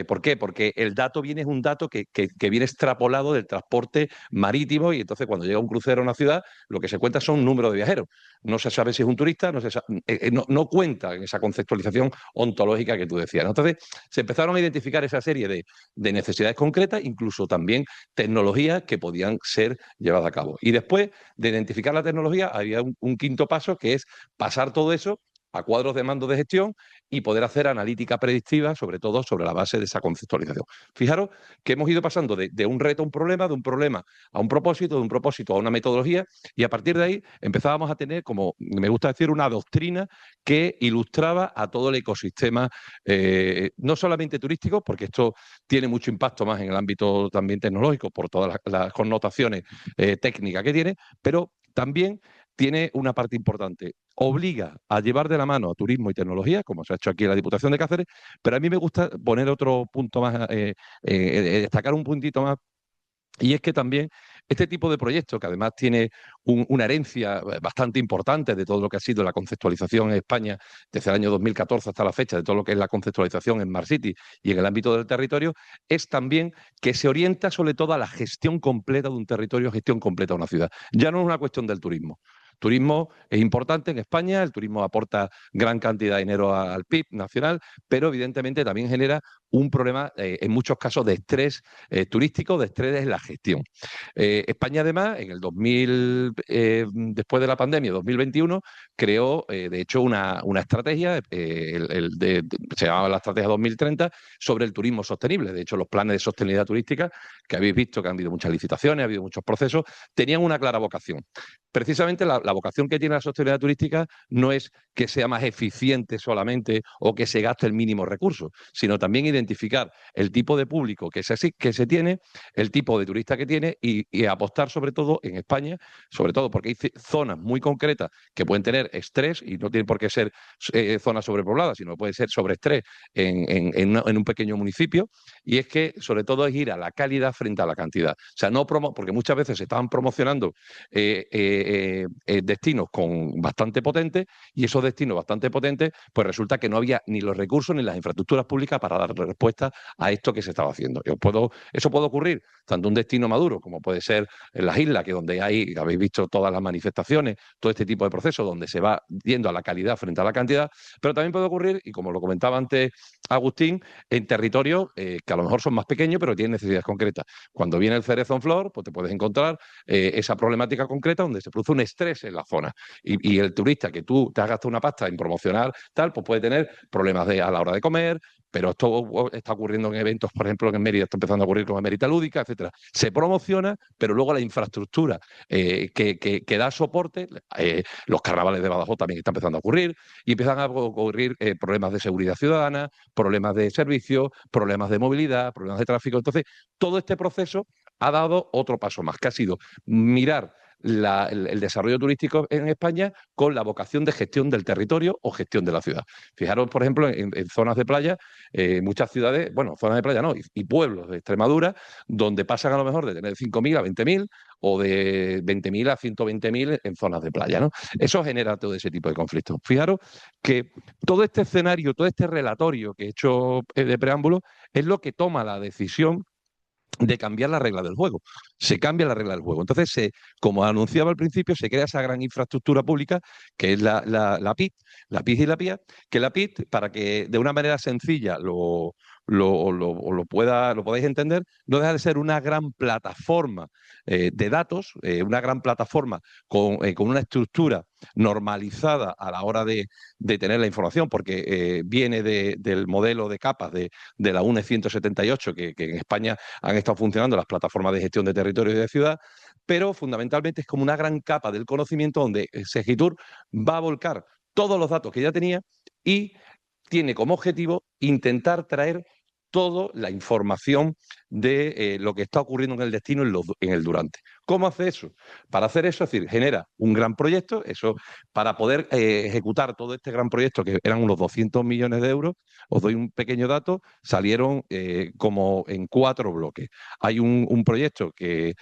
¿Por qué? Porque el dato es un dato que viene extrapolado del transporte marítimo y entonces cuando llega un crucero a una ciudad, lo que se cuenta son un número de viajeros. No se sabe si es un turista, no cuenta en esa conceptualización ontológica que tú decías, ¿no? Entonces se empezaron a identificar esa serie de necesidades concretas, incluso también tecnologías que podían ser llevadas a cabo. Y después de identificar la tecnología, había un quinto paso que es pasar todo eso a cuadros de mando de gestión y poder hacer analítica predictiva, sobre todo sobre la base de esa conceptualización. Fijaros que hemos ido pasando de un reto a un problema, de un problema a un propósito, de un propósito a una metodología, y a partir de ahí empezábamos a tener, como me gusta decir, una doctrina que ilustraba a todo el ecosistema, no solamente turístico, porque esto tiene mucho impacto más en el ámbito también tecnológico por todas las connotaciones técnicas que tiene, pero también tiene una parte importante. Obliga a llevar de la mano a turismo y tecnología, como se ha hecho aquí en la Diputación de Cáceres, pero a mí me gusta poner otro punto más, destacar un puntito más, y es que también este tipo de proyectos, que además tiene una herencia bastante importante de todo lo que ha sido la conceptualización en España desde el año 2014 hasta la fecha, de todo lo que es la conceptualización en Smart City y en el ámbito del territorio, es también que se orienta sobre todo a la gestión completa de un territorio, gestión completa de una ciudad. Ya no es una cuestión del turismo. Turismo es importante en España, el turismo aporta gran cantidad de dinero al PIB nacional, pero evidentemente también genera un problema, en muchos casos, de estrés turístico, de estrés en la gestión. España, además, en el 2000, después de la pandemia, 2021, creó, de hecho, una estrategia, se llamaba la Estrategia 2030, sobre el turismo sostenible. De hecho, los planes de sostenibilidad turística, que habéis visto que han habido muchas licitaciones, ha habido muchos procesos, tenían una clara vocación. Precisamente la vocación que tiene la sostenibilidad turística no es que sea más eficiente solamente o que se gaste el mínimo recurso, sino también identificar el tipo de público que se tiene, el tipo de turista que tiene y apostar sobre todo en España, sobre todo porque hay zonas muy concretas que pueden tener estrés y no tiene por qué ser zonas sobrepobladas, sino puede ser sobreestrés en un pequeño municipio, y es que sobre todo es ir a la calidad frente a la cantidad. O sea, porque muchas veces se estaban promocionando destinos con bastante potentes, y esos destinos bastante potentes, pues resulta que no había ni los recursos ni las infraestructuras públicas para dar respuesta a esto que se estaba haciendo. Eso puede ocurrir tanto en un destino maduro como puede ser en las islas, que donde habéis visto todas las manifestaciones, todo este tipo de procesos donde se va yendo a la calidad frente a la cantidad, pero también puede ocurrir, y como lo comentaba antes Agustín, en territorios que a lo mejor son más pequeños pero tienen necesidades concretas. Cuando viene el cerezo en flor, pues te puedes encontrar esa problemática concreta donde se produce un estrés en la zona, y el turista que tú te has gastado una pasta en promocionar tal, pues puede tener problemas a la hora de comer. Pero esto está ocurriendo en eventos, por ejemplo, en Mérida está empezando a ocurrir con Mérida Lúdica, etcétera. Se promociona, pero luego la infraestructura que da soporte, los carnavales de Badajoz también están empezando a ocurrir, y empiezan a ocurrir problemas de seguridad ciudadana, problemas de servicios, problemas de movilidad, problemas de tráfico. Entonces, todo este proceso ha dado otro paso más, que ha sido mirar el desarrollo turístico en España con la vocación de gestión del territorio o gestión de la ciudad. Fijaros, por ejemplo, en zonas de playa, muchas ciudades, bueno, zonas de playa no, y pueblos de Extremadura, donde pasan a lo mejor de tener 5.000 a 20.000 o de 20.000 a 120.000 en zonas de playa, ¿no? Eso genera todo ese tipo de conflictos. Fijaros que todo este escenario, todo este relatorio que he hecho de preámbulo, es lo que toma la decisión de cambiar la regla del juego. Se cambia la regla del juego. Entonces, como anunciaba al principio, se crea esa gran infraestructura pública que es la PIT, la PIT y la PIA, que la PIT, para que de una manera sencilla lo podáis entender, no deja de ser una gran plataforma de datos, una gran plataforma con una estructura normalizada a la hora de tener la información, porque viene del modelo de capas de la UNE 178, que en España han estado funcionando las plataformas de gestión de territorio y de ciudad, pero fundamentalmente es como una gran capa del conocimiento donde Segitur va a volcar todos los datos que ya tenía y tiene como objetivo intentar traer toda la información de lo que está ocurriendo en el destino en el durante. ¿Cómo hace eso? Para hacer eso, es decir, genera un gran proyecto, eso para poder ejecutar todo este gran proyecto, que eran unos 200 millones de euros, os doy un pequeño dato, salieron como en 4 bloques. Hay un proyecto que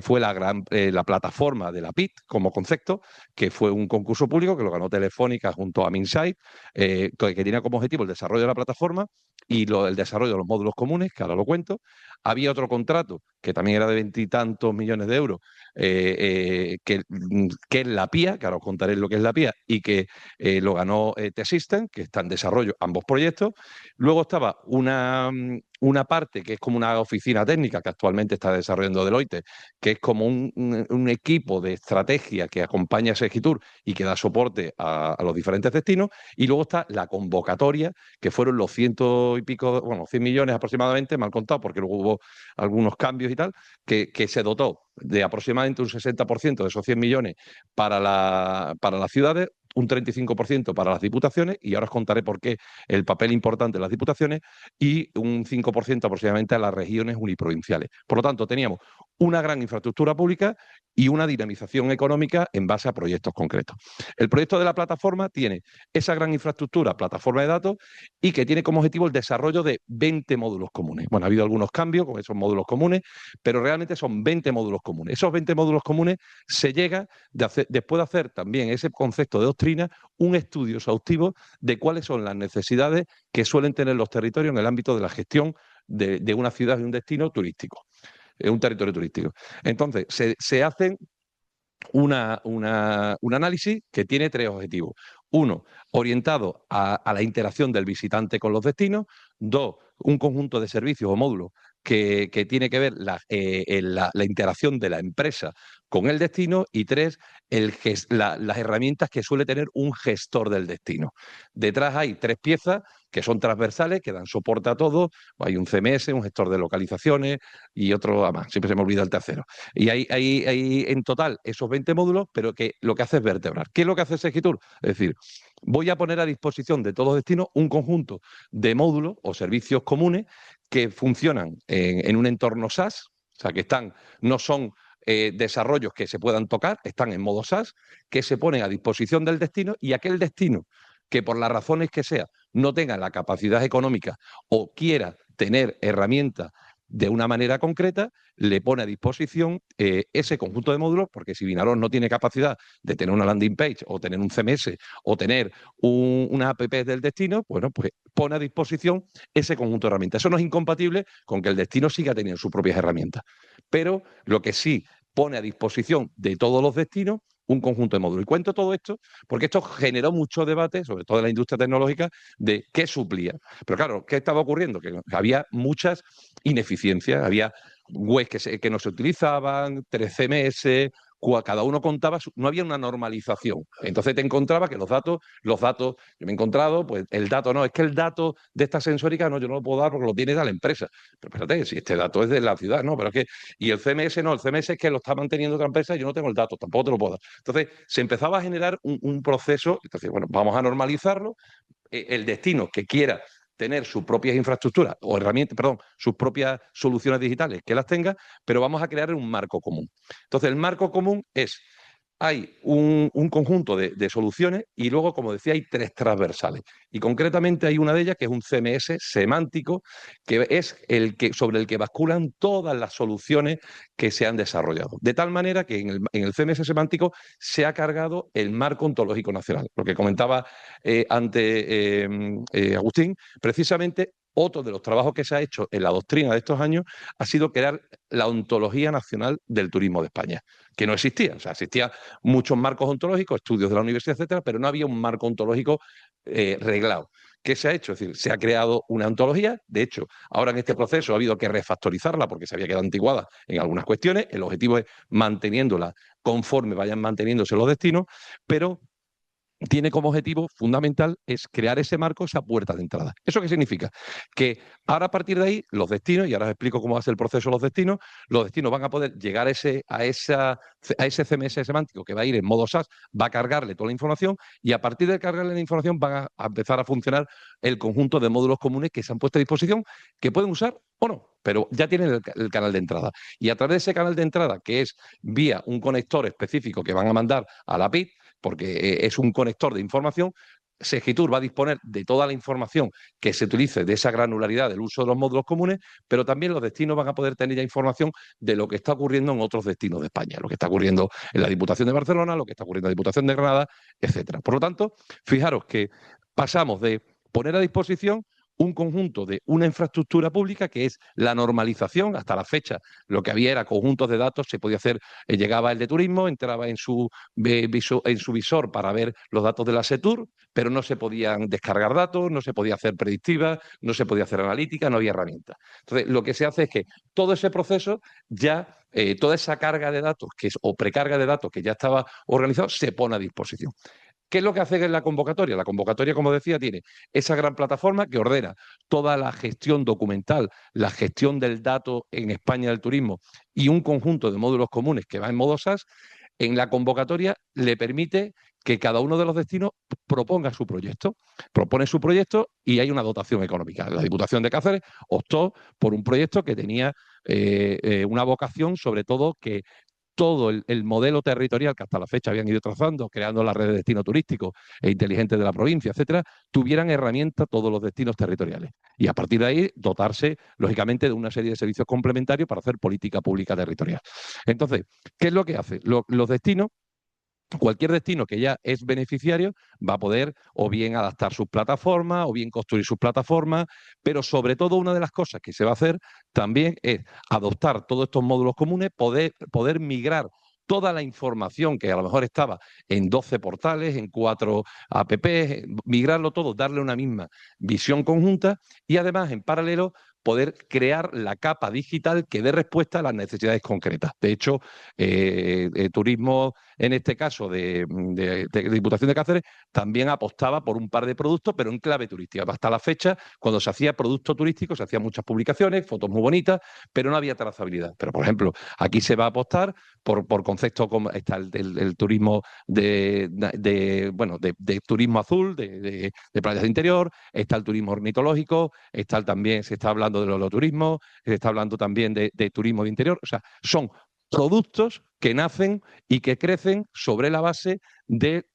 fue la plataforma de la PIT como concepto, que fue un concurso público que lo ganó Telefónica junto a Minsight, que tenía como objetivo el desarrollo de la plataforma y el desarrollo de los módulos comunes, que ahora lo cuento. Había otro contrato que también era de 20 y tantos millones de euros, que es la PIA, que ahora os contaré lo que es la PIA, y que lo ganó T-Systems, que está en desarrollo ambos proyectos. Luego estaba una parte que es como una oficina técnica que actualmente está desarrollando Deloitte, que es como un equipo de estrategia que acompaña a Segitur y que da soporte a los diferentes destinos. Y luego está la convocatoria, que fueron los 100 millones aproximadamente, mal contado, porque luego hubo algunos cambios y tal, que se dotó de aproximadamente un 60% de esos 100 millones para las ciudades, un 35% para las diputaciones, y ahora os contaré por qué el papel importante de las diputaciones, y un 5% aproximadamente a las regiones uniprovinciales. Por lo tanto, teníamos una gran infraestructura pública y una dinamización económica en base a proyectos concretos. El proyecto de la plataforma tiene esa gran infraestructura, plataforma de datos, y que tiene como objetivo el desarrollo de 20 módulos comunes. Bueno, ha habido algunos cambios con esos módulos comunes, pero realmente son 20 módulos comunes. Esos 20 módulos comunes se llega después de hacer también ese concepto de doctrina, un estudio exhaustivo de cuáles son las necesidades que suelen tener los territorios en el ámbito de la gestión de una ciudad y un destino turístico, un territorio turístico. Entonces, se hacen un análisis que tiene 3 objetivos. 1, orientado a la interacción del visitante con los destinos. 2, un conjunto de servicios o módulos que tiene que ver la interacción de la empresa con el destino. Y 3, las herramientas que suele tener un gestor del destino. Detrás hay 3 piezas que son transversales, que dan soporte a todo. Hay un CMS, un gestor de localizaciones y otro, además, siempre se me olvida el tercero. Y hay en total esos 20 módulos, pero que lo que hace es vertebrar. ¿Qué es lo que hace Segitur? Es decir, voy a poner a disposición de todos los destinos un conjunto de módulos o servicios comunes que funcionan en un entorno SaaS, o sea, que no son desarrollos que se puedan tocar, están en modo SaaS, que se ponen a disposición del destino, y aquel destino que por las razones que sea no tenga la capacidad económica o quiera tener herramientas de una manera concreta, le pone a disposición ese conjunto de módulos, porque si Vinaròs no tiene capacidad de tener una landing page o tener un CMS o tener una app del destino, bueno, pues pone a disposición ese conjunto de herramientas. Eso no es incompatible con que el destino siga teniendo sus propias herramientas, pero lo que sí pone a disposición de todos los destinos un conjunto de módulos. Y cuento todo esto porque esto generó mucho debate, sobre todo en la industria tecnológica, de qué suplía. Pero claro, ¿qué estaba ocurriendo? Que había muchas ineficiencias, había webs que no se utilizaban, 3 CMS, cada uno contaba, no había una normalización. Entonces te encontraba que los datos, yo me he encontrado, pues el dato no, es que el dato de esta sensórica no, yo no lo puedo dar porque lo tiene de la empresa. Pero espérate, si este dato es de la ciudad, no, pero es que, y el CMS no, el CMS es que lo está manteniendo otra empresa y yo no tengo el dato, tampoco te lo puedo dar. Entonces se empezaba a generar un proceso, entonces, bueno, vamos a normalizarlo, el destino que quiera tener sus propias infraestructuras o herramientas, perdón, sus propias soluciones digitales, que las tenga, pero vamos a crear un marco común. Entonces, el marco común hay un conjunto de soluciones y luego, como decía, hay 3 transversales. Y concretamente hay una de ellas que es un CMS semántico, que es sobre el que basculan todas las soluciones que se han desarrollado. De tal manera que en el CMS semántico se ha cargado el marco ontológico nacional. Lo que comentaba antes Agustín, precisamente otro de los trabajos que se ha hecho en la doctrina de estos años ha sido crear la ontología nacional del turismo de España, que no existía. O sea, existían muchos marcos ontológicos, estudios de la universidad, etcétera, pero no había un marco ontológico reglado. ¿Qué se ha hecho? Es decir, se ha creado una ontología. De hecho, ahora en este proceso ha habido que refactorizarla porque se había quedado anticuada en algunas cuestiones. El objetivo es manteniéndola conforme vayan manteniéndose los destinos, pero tiene como objetivo fundamental es crear ese marco, esa puerta de entrada. ¿Eso qué significa? Que ahora a partir de ahí los destinos, y ahora os explico cómo va a ser el proceso de los destinos van a poder llegar a ese CMS semántico que va a ir en modo SaaS, va a cargarle toda la información y a partir de cargarle la información van a empezar a funcionar el conjunto de módulos comunes que se han puesto a disposición, que pueden usar o no, pero ya tienen el canal de entrada. Y a través de ese canal de entrada, que es vía un conector específico que van a mandar a la PIT, porque es un conector de información, Segitur va a disponer de toda la información que se utilice de esa granularidad del uso de los módulos comunes, pero también los destinos van a poder tener ya información de lo que está ocurriendo en otros destinos de España, lo que está ocurriendo en la Diputación de Barcelona, lo que está ocurriendo en la Diputación de Granada, etcétera. Por lo tanto, fijaros que pasamos de poner a disposición un conjunto de una infraestructura pública que es la normalización. Hasta la fecha lo que había era conjuntos de datos, se podía hacer, llegaba el de turismo, entraba en su visor para ver los datos de la SETUR, pero no se podían descargar datos, no se podía hacer predictiva, no se podía hacer analítica, no había herramientas. Entonces, lo que se hace es que todo ese proceso ya, toda esa carga de datos o precarga de datos que ya estaba organizado, se pone a disposición. ¿Qué es lo que hace la convocatoria? La convocatoria, como decía, tiene esa gran plataforma que ordena toda la gestión documental, la gestión del dato en España del turismo y un conjunto de módulos comunes que va en modo SaaS. en la convocatoria le permite que cada uno de los destinos proponga su proyecto. Propone su proyecto y hay una dotación económica. La Diputación de Cáceres optó por un proyecto que tenía una vocación, sobre todo, que todo el modelo territorial que hasta la fecha habían ido trazando, creando las redes de destino turístico e inteligentes de la provincia, etcétera, tuvieran herramientas todos los destinos territoriales. Y a partir de ahí dotarse, lógicamente, de una serie de servicios complementarios para hacer política pública territorial. Entonces, ¿qué es lo que hace? Los destinos, cualquier destino que ya es beneficiario va a poder o bien adaptar sus plataformas o bien construir sus plataformas, pero sobre todo una de las cosas que se va a hacer también es adoptar todos estos módulos comunes, poder migrar toda la información que a lo mejor estaba en 12 portales, en 4 apps, migrarlo todo, darle una misma visión conjunta y además en paralelo poder crear la capa digital que dé respuesta a las necesidades concretas. De hecho, turismo, en este caso de Diputación de Cáceres, también apostaba por un par de productos, pero en clave turística. Hasta la fecha, cuando se hacía producto turístico, se hacían muchas publicaciones, fotos muy bonitas, pero no había trazabilidad. Pero, por ejemplo, aquí se va a apostar por conceptos como está el turismo de turismo azul, de playas de interior, está el turismo ornitológico, también se está hablando del holoturismo, se está hablando también de turismo de interior. O sea, son productos que nacen y que crecen sobre la base de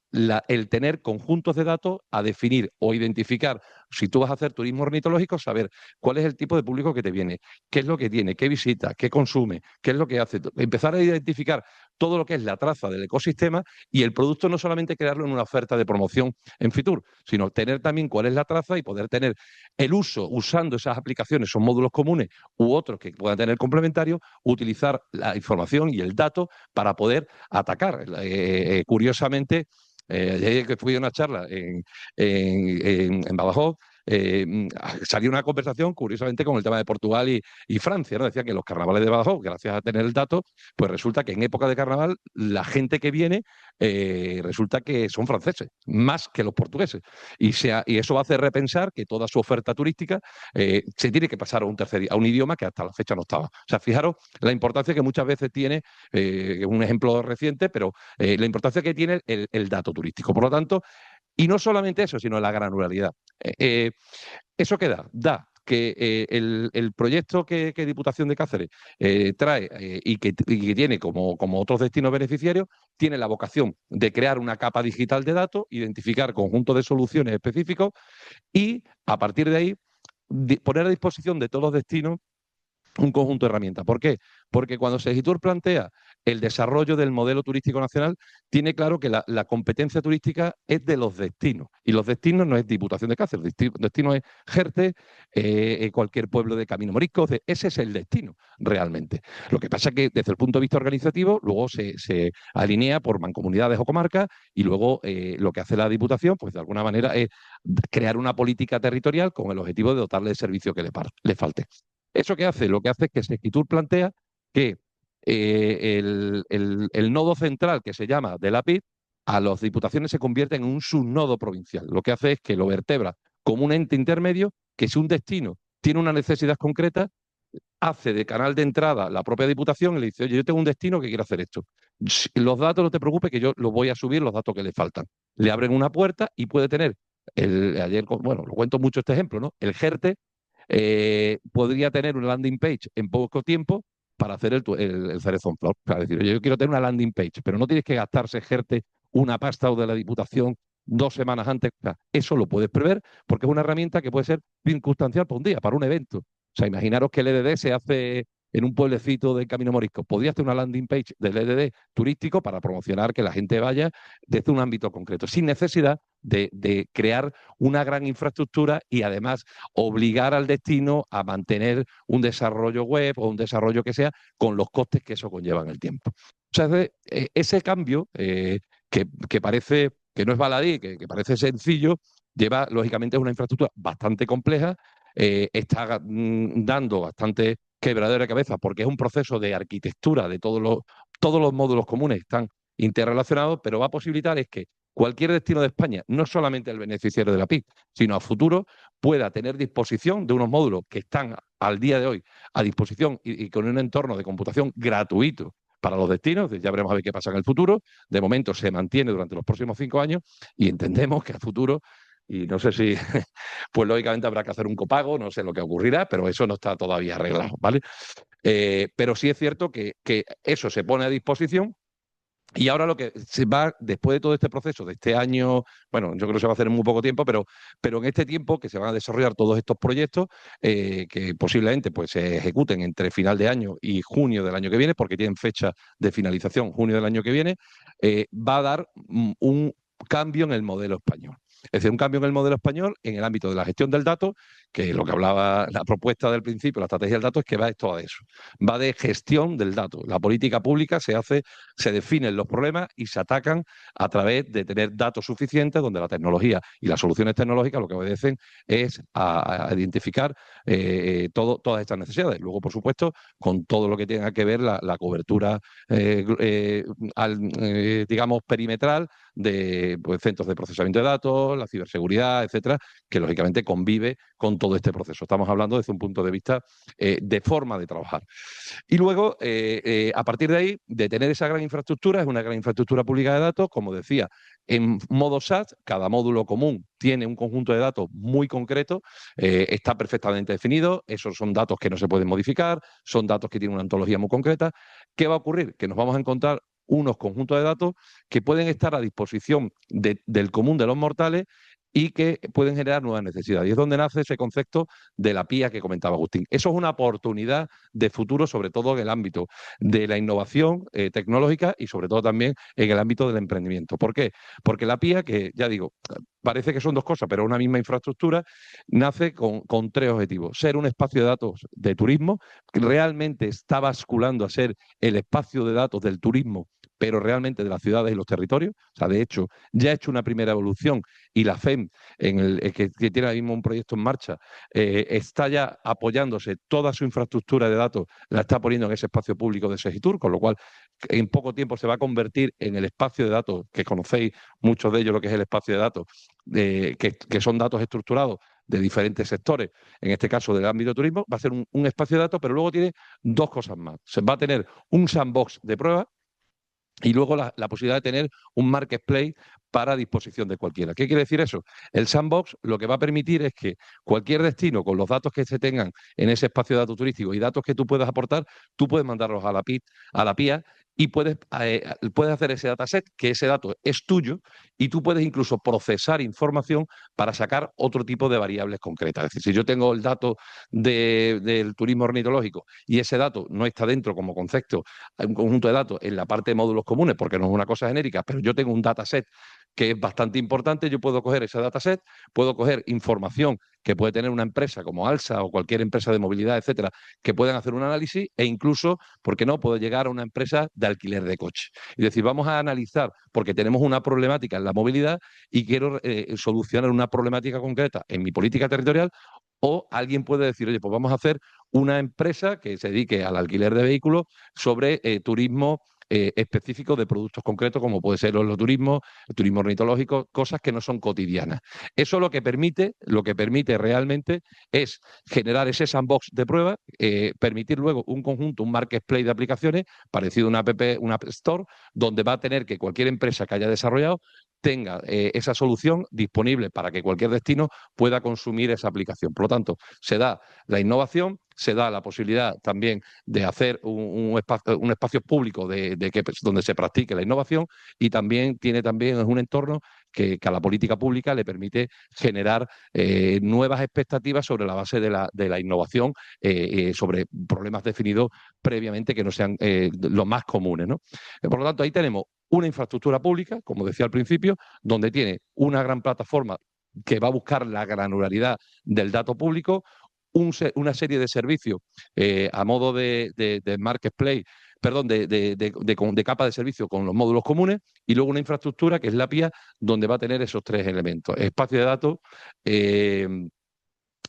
el tener conjuntos de datos a definir o identificar. Si tú vas a hacer turismo ornitológico, saber cuál es el tipo de público que te viene, qué es lo que tiene, qué visita, qué consume, qué es lo que hace. Empezar a identificar todo lo que es la traza del ecosistema y el producto no solamente crearlo en una oferta de promoción en Fitur, sino tener también cuál es la traza y poder tener el uso, usando esas aplicaciones, son módulos comunes u otros que puedan tener complementarios, utilizar la información y el dato para poder atacar. Curiosamente, ayer que fui a una charla en Badajoz, salió una conversación, curiosamente, con el tema de Portugal y Francia, ¿no? Decía que los carnavales de Badajoz, gracias a tener el dato, pues resulta que en época de carnaval la gente que viene resulta que son franceses, más que los portugueses. Y eso va a hacer repensar que toda su oferta turística se tiene que pasar a un idioma que hasta la fecha no estaba. O sea, fijaros la importancia que muchas veces tiene, un ejemplo reciente, pero la importancia que tiene el dato turístico. Por lo tanto, y no solamente eso, sino la granularidad. ¿Eso qué da? Da que el proyecto que Diputación de Cáceres trae y que tiene como otros destinos beneficiarios, tiene la vocación de crear una capa digital de datos, identificar conjuntos de soluciones específicos y, a partir de ahí, poner a disposición de todos los destinos un conjunto de herramientas. ¿Por qué? Porque cuando Segitur plantea el desarrollo del modelo turístico nacional, tiene claro que la competencia turística es de los destinos. Y los destinos no es Diputación de Cáceres, destino es Jerte, cualquier pueblo de Camino Morisco. Ese es el destino realmente. Lo que pasa es que desde el punto de vista organizativo, luego se alinea por mancomunidades o comarcas y luego lo que hace la Diputación, pues de alguna manera es crear una política territorial con el objetivo de dotarle de servicio que le falte. ¿Eso qué hace? Lo que hace es que Segitur plantea que el nodo central que se llama de la PID a las diputaciones se convierte en un subnodo provincial. Lo que hace es que lo vertebra como un ente intermedio que si un destino tiene una necesidad concreta, hace de canal de entrada la propia diputación y le dice, oye, yo tengo un destino que quiero hacer esto. Los datos, no te preocupes, que yo los voy a subir, los datos que le faltan. Le abren una puerta y puede tener, lo cuento mucho este ejemplo, ¿no? El Jerte podría tener una landing page en poco tiempo para hacer el Cerezón Flor. Para decir, oye, yo quiero tener una landing page, pero no tienes que gastarse, Jerte, una pasta o de la Diputación 2 semanas antes. O sea, eso lo puedes prever porque es una herramienta que puede ser circunstancial para un día, para un evento. O sea, imaginaros que el EDD se hace en un pueblecito de Camino Morisco. Podría hacer una landing page del EDD turístico para promocionar que la gente vaya desde un ámbito concreto, sin necesidad de crear una gran infraestructura y además obligar al destino a mantener un desarrollo web o un desarrollo que sea con los costes que eso conlleva en el tiempo. O sea, ese cambio que parece que no es baladí, que parece sencillo, lleva lógicamente una infraestructura bastante compleja, está dando bastante quebradero de cabeza porque es un proceso de arquitectura de todos los módulos comunes están interrelacionados, pero va a posibilitar es que cualquier destino de España, no solamente el beneficiario de la PIC, sino a futuro, pueda tener disposición de unos módulos que están al día de hoy a disposición y con un entorno de computación gratuito para los destinos. Ya veremos a ver qué pasa en el futuro. De momento se mantiene durante los próximos 5 años y entendemos que a futuro, y no sé si, pues lógicamente habrá que hacer un copago, no sé lo que ocurrirá, pero eso no está todavía arreglado, ¿vale? Pero sí es cierto que eso se pone a disposición. Y ahora lo que se va, después de todo este proceso, de este año, bueno, yo creo que se va a hacer en muy poco tiempo, pero en este tiempo que se van a desarrollar todos estos proyectos, que posiblemente pues, se ejecuten entre final de año y junio del año que viene, porque tienen fecha de finalización junio del año que viene, va a dar un cambio en el modelo español. Es decir, un cambio en el modelo español en el ámbito de la gestión del dato, que lo que hablaba la propuesta del principio, la estrategia del dato, es que va esto de eso. Va de gestión del dato. La política pública se definen los problemas y se atacan a través de tener datos suficientes donde la tecnología y las soluciones tecnológicas lo que obedecen es a identificar todas estas necesidades. Luego, por supuesto, con todo lo que tenga que ver la cobertura, digamos, perimetral de pues, centros de procesamiento de datos, la ciberseguridad, etcétera, que lógicamente convive con todo este proceso. Estamos hablando desde un punto de vista de forma de trabajar. Y luego, a partir de ahí, de tener esa gran infraestructura, es una gran infraestructura pública de datos, como decía, en modo SaaS, cada módulo común tiene un conjunto de datos muy concreto, está perfectamente definido, esos son datos que no se pueden modificar, son datos que tienen una ontología muy concreta. ¿Qué va a ocurrir? Que nos vamos a encontrar unos conjuntos de datos que pueden estar a disposición del común de los mortales y que pueden generar nuevas necesidades. Y es donde nace ese concepto de la PIA que comentaba Agustín. Eso es una oportunidad de futuro, sobre todo en el ámbito de la innovación tecnológica y sobre todo también en el ámbito del emprendimiento. ¿Por qué? Porque la PIA, que ya digo, parece que son dos cosas, pero una misma infraestructura, nace con tres objetivos. Ser un espacio de datos de turismo, que realmente está basculando a ser el espacio de datos del turismo, pero realmente de las ciudades y los territorios. O sea, de hecho, ya ha hecho una primera evolución y la FEM, que tiene ahora mismo un proyecto en marcha, está ya apoyándose toda su infraestructura de datos, la está poniendo en ese espacio público de Segitur, con lo cual en poco tiempo se va a convertir en el espacio de datos, que conocéis muchos de ellos lo que es el espacio de datos, que son datos estructurados de diferentes sectores, en este caso del ámbito de turismo, va a ser un espacio de datos, pero luego tiene dos cosas más. Se va a tener un sandbox de pruebas y luego la posibilidad de tener un marketplace para disposición de cualquiera. ¿Qué quiere decir eso? El sandbox lo que va a permitir es que cualquier destino, con los datos que se tengan en ese espacio de datos turístico y datos que tú puedas aportar, tú puedes mandarlos a la PIA y puedes hacer ese dataset, que ese dato es tuyo, y tú puedes incluso procesar información para sacar otro tipo de variables concretas. Es decir, si yo tengo el dato del turismo ornitológico y ese dato no está dentro como concepto, un conjunto de datos en la parte de módulos comunes, porque no es una cosa genérica, pero yo tengo un dataset que es bastante importante, yo puedo coger ese dataset, puedo coger información que puede tener una empresa como Alsa o cualquier empresa de movilidad, etcétera, que puedan hacer un análisis e incluso, ¿por qué no?, puedo llegar a una empresa de alquiler de coche. Y decir, vamos a analizar, porque tenemos una problemática en la movilidad y quiero solucionar una problemática concreta en mi política territorial, o alguien puede decir, oye, pues vamos a hacer una empresa que se dedique al alquiler de vehículos sobre turismo específico de productos concretos, como puede ser el turismo ornitológico, cosas que no son cotidianas. Eso lo que permite realmente es generar ese sandbox de prueba, permitir luego un conjunto, un marketplace de aplicaciones, parecido a una app, una App Store, donde va a tener que cualquier empresa que haya desarrollado tenga esa solución disponible para que cualquier destino pueda consumir esa aplicación. Por lo tanto, se da la innovación, se da la posibilidad también de hacer un espacio público donde se practique la innovación, y también tiene un entorno que a la política pública le permite generar nuevas expectativas sobre la base de la innovación, sobre problemas definidos previamente que no sean los más comunes, ¿no? Por lo tanto, ahí tenemos una infraestructura pública, como decía al principio, donde tiene una gran plataforma que va a buscar la granularidad del dato público, una serie de servicios a modo de marketplace, perdón, de capa de servicio con los módulos comunes, y luego una infraestructura que es la PIA, donde va a tener esos tres elementos: espacio de datos,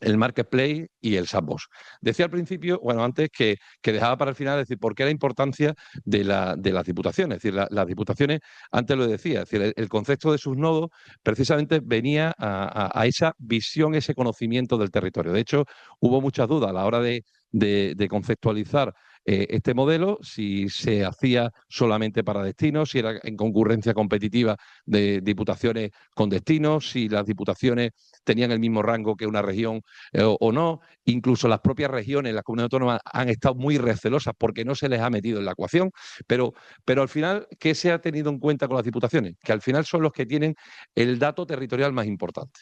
el marketplace y el sandbox. Decía al principio, bueno, antes que dejaba para el final decir por qué la importancia de las diputaciones. Es decir, las diputaciones, antes lo decía, es decir, el concepto de sus nodos precisamente venía a esa visión, ese conocimiento del territorio. De hecho, hubo muchas dudas a la hora de conceptualizar este modelo, si se hacía solamente para destinos, si era en concurrencia competitiva de diputaciones con destinos, si las diputaciones tenían el mismo rango que una región o no. Incluso las propias regiones, las comunidades autónomas, han estado muy recelosas porque no se les ha metido en la ecuación, pero al final, ¿qué se ha tenido en cuenta con las diputaciones? Que al final son los que tienen el dato territorial más importante.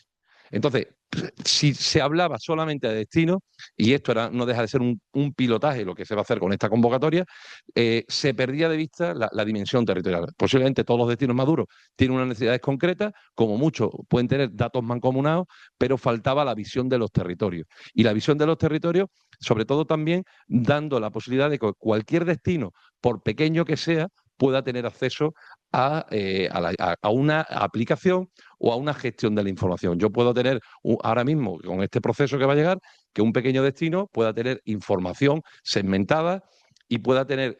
Entonces, si se hablaba solamente de destino, y esto no deja de ser un pilotaje lo que se va a hacer con esta convocatoria, se perdía de vista la dimensión territorial. Posiblemente todos los destinos maduros tienen unas necesidades concretas, como muchos pueden tener datos mancomunados, pero faltaba la visión de los territorios. Y la visión de los territorios, sobre todo también dando la posibilidad de que cualquier destino, por pequeño que sea, pueda tener acceso a una aplicación o a una gestión de la información. Yo puedo tener ahora mismo, con este proceso que va a llegar, que un pequeño destino pueda tener información segmentada y pueda tener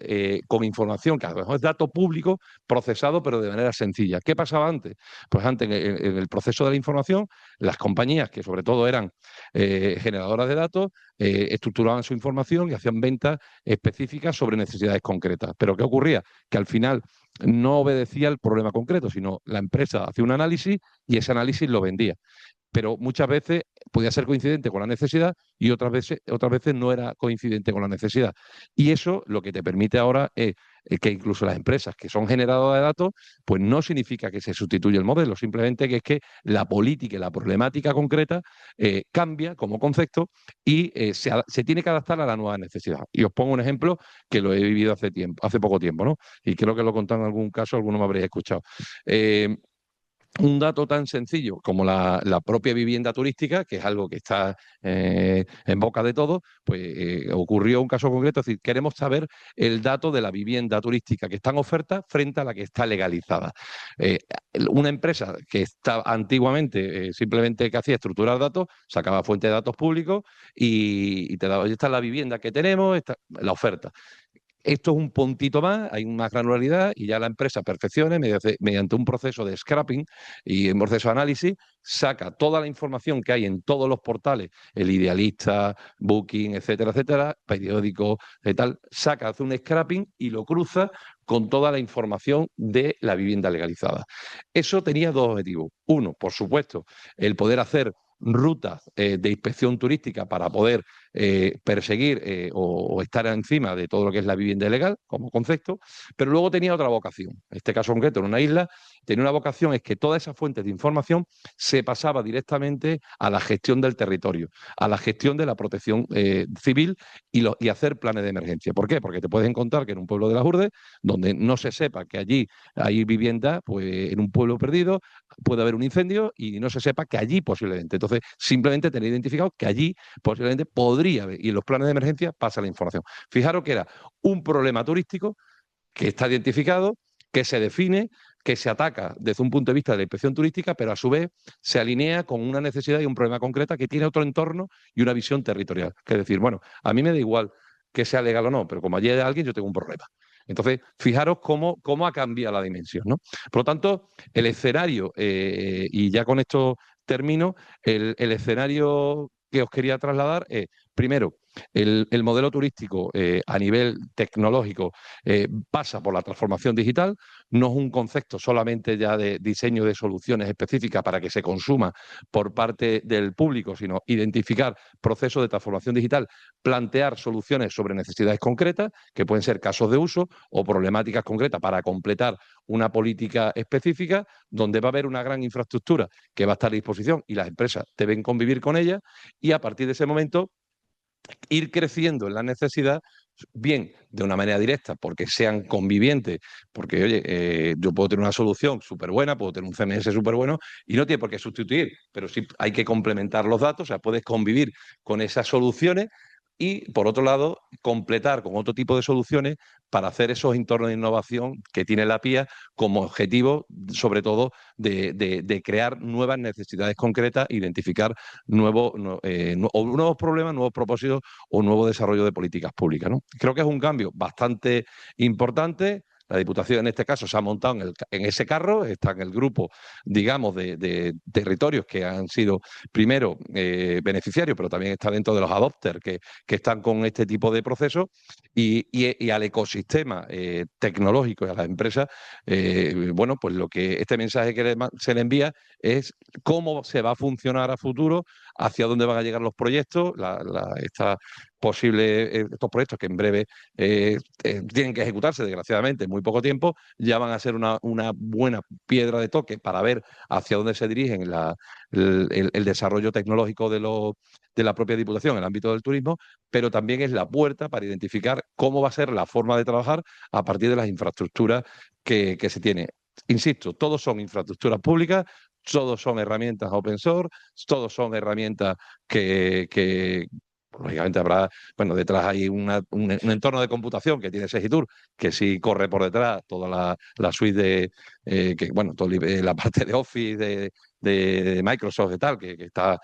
con información que a lo mejor es dato público procesado, pero de manera sencilla. ¿Qué pasaba antes? Pues antes, en el proceso de la información, las compañías, que sobre todo eran generadoras de datos, estructuraban su información y hacían ventas específicas sobre necesidades concretas. ¿Pero qué ocurría? Que al final no obedecía al problema concreto, sino la empresa hacía un análisis y ese análisis lo vendía. Pero muchas veces podía ser coincidente con la necesidad y otras veces no era coincidente con la necesidad. Y eso lo que te permite ahora es que incluso las empresas que son generadoras de datos, pues no significa que se sustituya el modelo, simplemente que es que la política y la problemática concreta cambia como concepto y se tiene que adaptar a la nueva necesidad. Y os pongo un ejemplo que lo he vivido hace poco tiempo, ¿no? Y creo que lo he contado en algún caso, alguno me habréis escuchado. Un dato tan sencillo como la propia vivienda turística, que es algo que está en boca de todos, pues ocurrió un caso concreto, es decir, queremos saber el dato de la vivienda turística que está en oferta frente a la que está legalizada. Una empresa que está antiguamente simplemente que hacía estructurar datos, sacaba fuente de datos públicos y te daba, esta es la vivienda que tenemos, la oferta. Esto es un puntito más, hay más granularidad y ya la empresa perfecciona mediante un proceso de scrapping y un proceso de análisis, saca toda la información que hay en todos los portales, el Idealista, Booking, etcétera, periódicos, tal, hace un scrapping y lo cruza con toda la información de la vivienda legalizada. Eso tenía dos objetivos. Uno, por supuesto, el poder hacer rutas de inspección turística para poder perseguir o estar encima de todo lo que es la vivienda ilegal como concepto, pero luego tenía otra vocación. En este caso concreto, en una isla, tenía una vocación, es que todas esas fuentes de información se pasaba directamente a la gestión del territorio, a la gestión de la protección civil y hacer planes de emergencia. ¿Por qué? Porque te puedes encontrar que en un pueblo de las Urdes, donde no se sepa que allí hay vivienda, pues en un pueblo perdido puede haber un incendio y no se sepa que allí posiblemente. Entonces, simplemente tener identificado que allí posiblemente podría haber, y en los planes de emergencia pasa la información. Fijaros que era un problema turístico que está identificado, que se define, que se ataca desde un punto de vista de la inspección turística, pero a su vez se alinea con una necesidad y un problema concreto que tiene otro entorno y una visión territorial. Que es decir, bueno, a mí me da igual que sea legal o no, pero como allí hay alguien, yo tengo un problema. Entonces, fijaros cómo ha cambiado la dimensión, ¿no? Por lo tanto, el escenario, y ya con esto termino, el escenario que os quería trasladar es, primero, el modelo turístico a nivel tecnológico pasa por la transformación digital, no es un concepto solamente ya de diseño de soluciones específicas para que se consuma por parte del público, sino identificar procesos de transformación digital, plantear soluciones sobre necesidades concretas, que pueden ser casos de uso o problemáticas concretas para completar una política específica, donde va a haber una gran infraestructura que va a estar a disposición y las empresas deben convivir con ella y a partir de ese momento ir creciendo en la necesidad, bien de una manera directa, porque sean convivientes, porque, oye, yo puedo tener una solución súper buena, puedo tener un CMS súper bueno y no tiene por qué sustituir, pero sí hay que complementar los datos, o sea, puedes convivir con esas soluciones y, por otro lado, completar con otro tipo de soluciones para hacer esos entornos de innovación que tiene la PIA como objetivo, sobre todo, de crear nuevas necesidades concretas, identificar nuevos problemas, nuevos propósitos o nuevo desarrollo de políticas públicas, ¿no? Creo que es un cambio bastante importante. La Diputación en este caso se ha montado en ese carro, está en el grupo, digamos, de territorios que han sido primero beneficiarios, pero también está dentro de los adopters que están con este tipo de procesos y al ecosistema tecnológico y a las empresas, bueno, pues lo que este mensaje que se le envía es cómo se va a funcionar a futuro, hacia dónde van a llegar los proyectos, estos proyectos que en breve tienen que ejecutarse, desgraciadamente, en muy poco tiempo, ya van a ser una buena piedra de toque para ver hacia dónde se dirigen el desarrollo tecnológico de la propia Diputación en el ámbito del turismo, pero también es la puerta para identificar cómo va a ser la forma de trabajar a partir de las infraestructuras que se tiene. Insisto, todos son infraestructuras públicas, todos son herramientas open source, todos son herramientas que lógicamente habrá, bueno, detrás hay un entorno de computación que tiene Segitur, que sí corre por detrás toda la suite bueno, la parte de Office, de Microsoft y tal, que está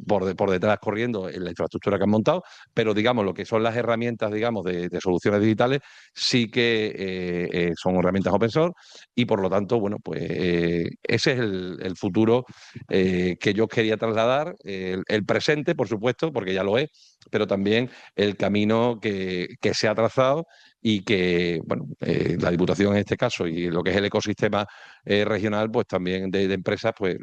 por detrás corriendo en la infraestructura que han montado, pero digamos lo que son las herramientas, digamos, de soluciones digitales, sí que son herramientas open source y por lo tanto, bueno, pues ese es el futuro que yo quería trasladar, el presente, por supuesto, porque ya lo es, pero también el camino que se ha trazado y que, bueno, la Diputación en este caso y lo que es el ecosistema regional, pues también de empresas, pues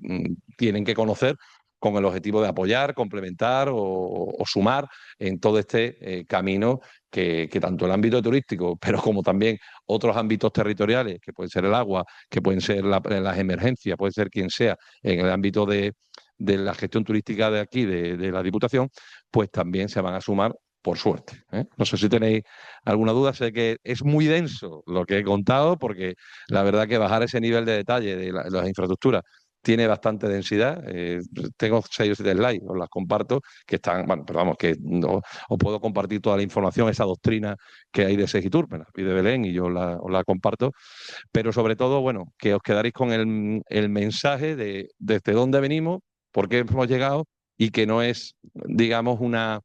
tienen que conocer con el objetivo de apoyar, complementar o sumar en todo este camino que tanto el ámbito turístico, pero como también otros ámbitos territoriales, que pueden ser el agua, que pueden ser las emergencias, puede ser quien sea, en el ámbito de la gestión turística de aquí, de la Diputación, pues también se van a sumar por suerte. No sé si tenéis alguna duda, sé que es muy denso lo que he contado, porque la verdad que bajar ese nivel de detalle de las infraestructuras tiene bastante densidad. Tengo 6 o 7 slides, os las comparto, que están, bueno, pero vamos, que no, os puedo compartir toda la información, esa doctrina que hay de Segitur, me la pide Belén y yo os la comparto, pero sobre todo, bueno, que os quedaréis con el mensaje de desde dónde venimos, por qué hemos llegado y que no es, digamos, una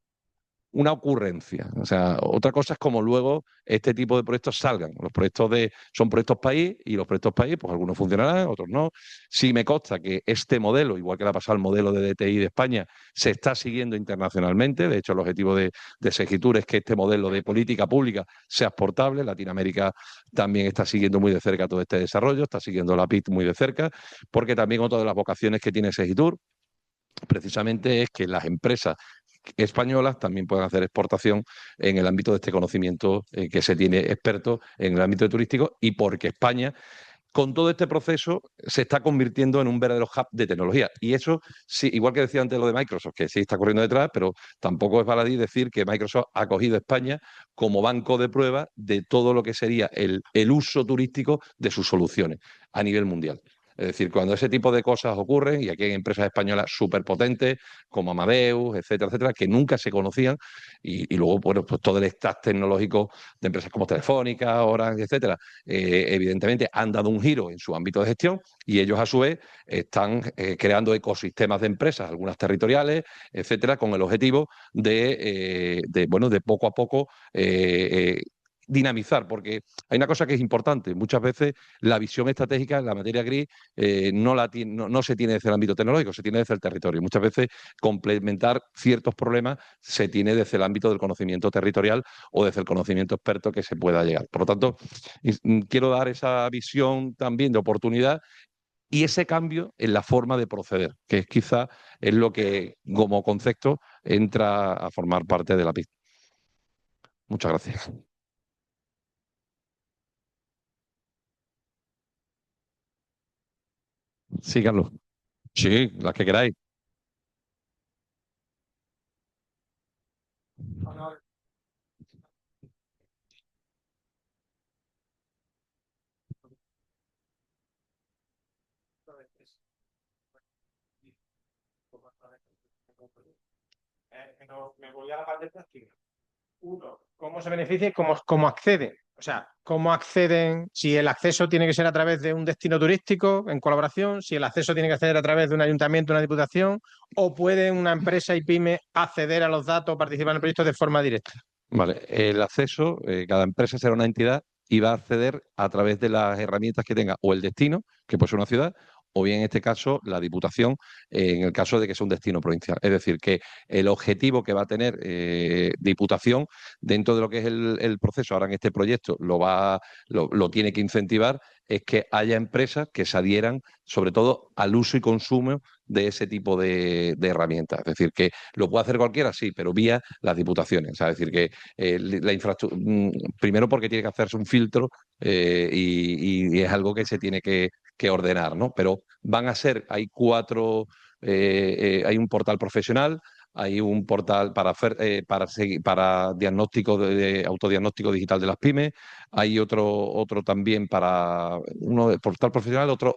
ocurrencia. O sea, otra cosa es como luego este tipo de proyectos salgan. Los proyectos son proyectos país y los proyectos país, pues algunos funcionarán, otros no. Sí me consta que este modelo, igual que le ha pasado al modelo de DTI de España, se está siguiendo internacionalmente. De hecho, el objetivo de Segitur es que este modelo de política pública sea exportable. Latinoamérica también está siguiendo muy de cerca todo este desarrollo, está siguiendo la PIT muy de cerca, porque también otra de las vocaciones que tiene Segitur precisamente es que las empresas españolas también puedan hacer exportación en el ámbito de este conocimiento que se tiene experto en el ámbito turístico y porque España, con todo este proceso, se está convirtiendo en un verdadero hub de tecnología. Y eso, sí, igual que decía antes lo de Microsoft, que sí está corriendo detrás, pero tampoco es baladí decir que Microsoft ha cogido España como banco de prueba de todo lo que sería el uso turístico de sus soluciones a nivel mundial. Es decir, cuando ese tipo de cosas ocurren, y aquí hay empresas españolas súper potentes, como Amadeus, etcétera, etcétera, que nunca se conocían, y luego, bueno, pues todo el stack tecnológico de empresas como Telefónica, Orange, etcétera, evidentemente han dado un giro en su ámbito de gestión y ellos a su vez están creando ecosistemas de empresas, algunas territoriales, etcétera, con el objetivo bueno, de poco a poco dinamizar, porque hay una cosa que es importante, muchas veces la visión estratégica en la materia gris no se tiene desde el ámbito tecnológico, se tiene desde el territorio. Muchas veces complementar ciertos problemas se tiene desde el ámbito del conocimiento territorial o desde el conocimiento experto que se pueda llegar. Por lo tanto, quiero dar esa visión también de oportunidad y ese cambio en la forma de proceder, que quizá es lo que como concepto entra a formar parte de la pista. Muchas gracias. Sí, Carlos. Sí, las que queráis. Pero me voy a la parte práctica. Uno, ¿cómo se beneficia y cómo acceden? O sea, ¿cómo acceden? Si el acceso tiene que ser a través de un destino turístico en colaboración, si el acceso tiene que ser a través de un ayuntamiento, una diputación, o puede una empresa y pyme acceder a los datos, participar en el proyecto de forma directa. Vale, el acceso, cada empresa será una entidad y va a acceder a través de las herramientas que tenga o el destino, que puede ser una ciudad, o bien en este caso la Diputación, en el caso de que sea un destino provincial. Es decir, que el objetivo que va a tener Diputación dentro de lo que es el proceso, ahora en este proyecto lo tiene que incentivar, es que haya empresas que se adhieran sobre todo al uso y consumo de ese tipo de herramientas. Es decir, que lo puede hacer cualquiera, sí, pero vía las diputaciones. O sea, es decir, que la infraestructura, primero porque tiene que hacerse un filtro y es algo que se tiene que ordenar, ¿no? Pero van a ser, hay un portal profesional, hay un portal para diagnóstico de autodiagnóstico digital de las pymes, hay otro también para uno de portal profesional, otro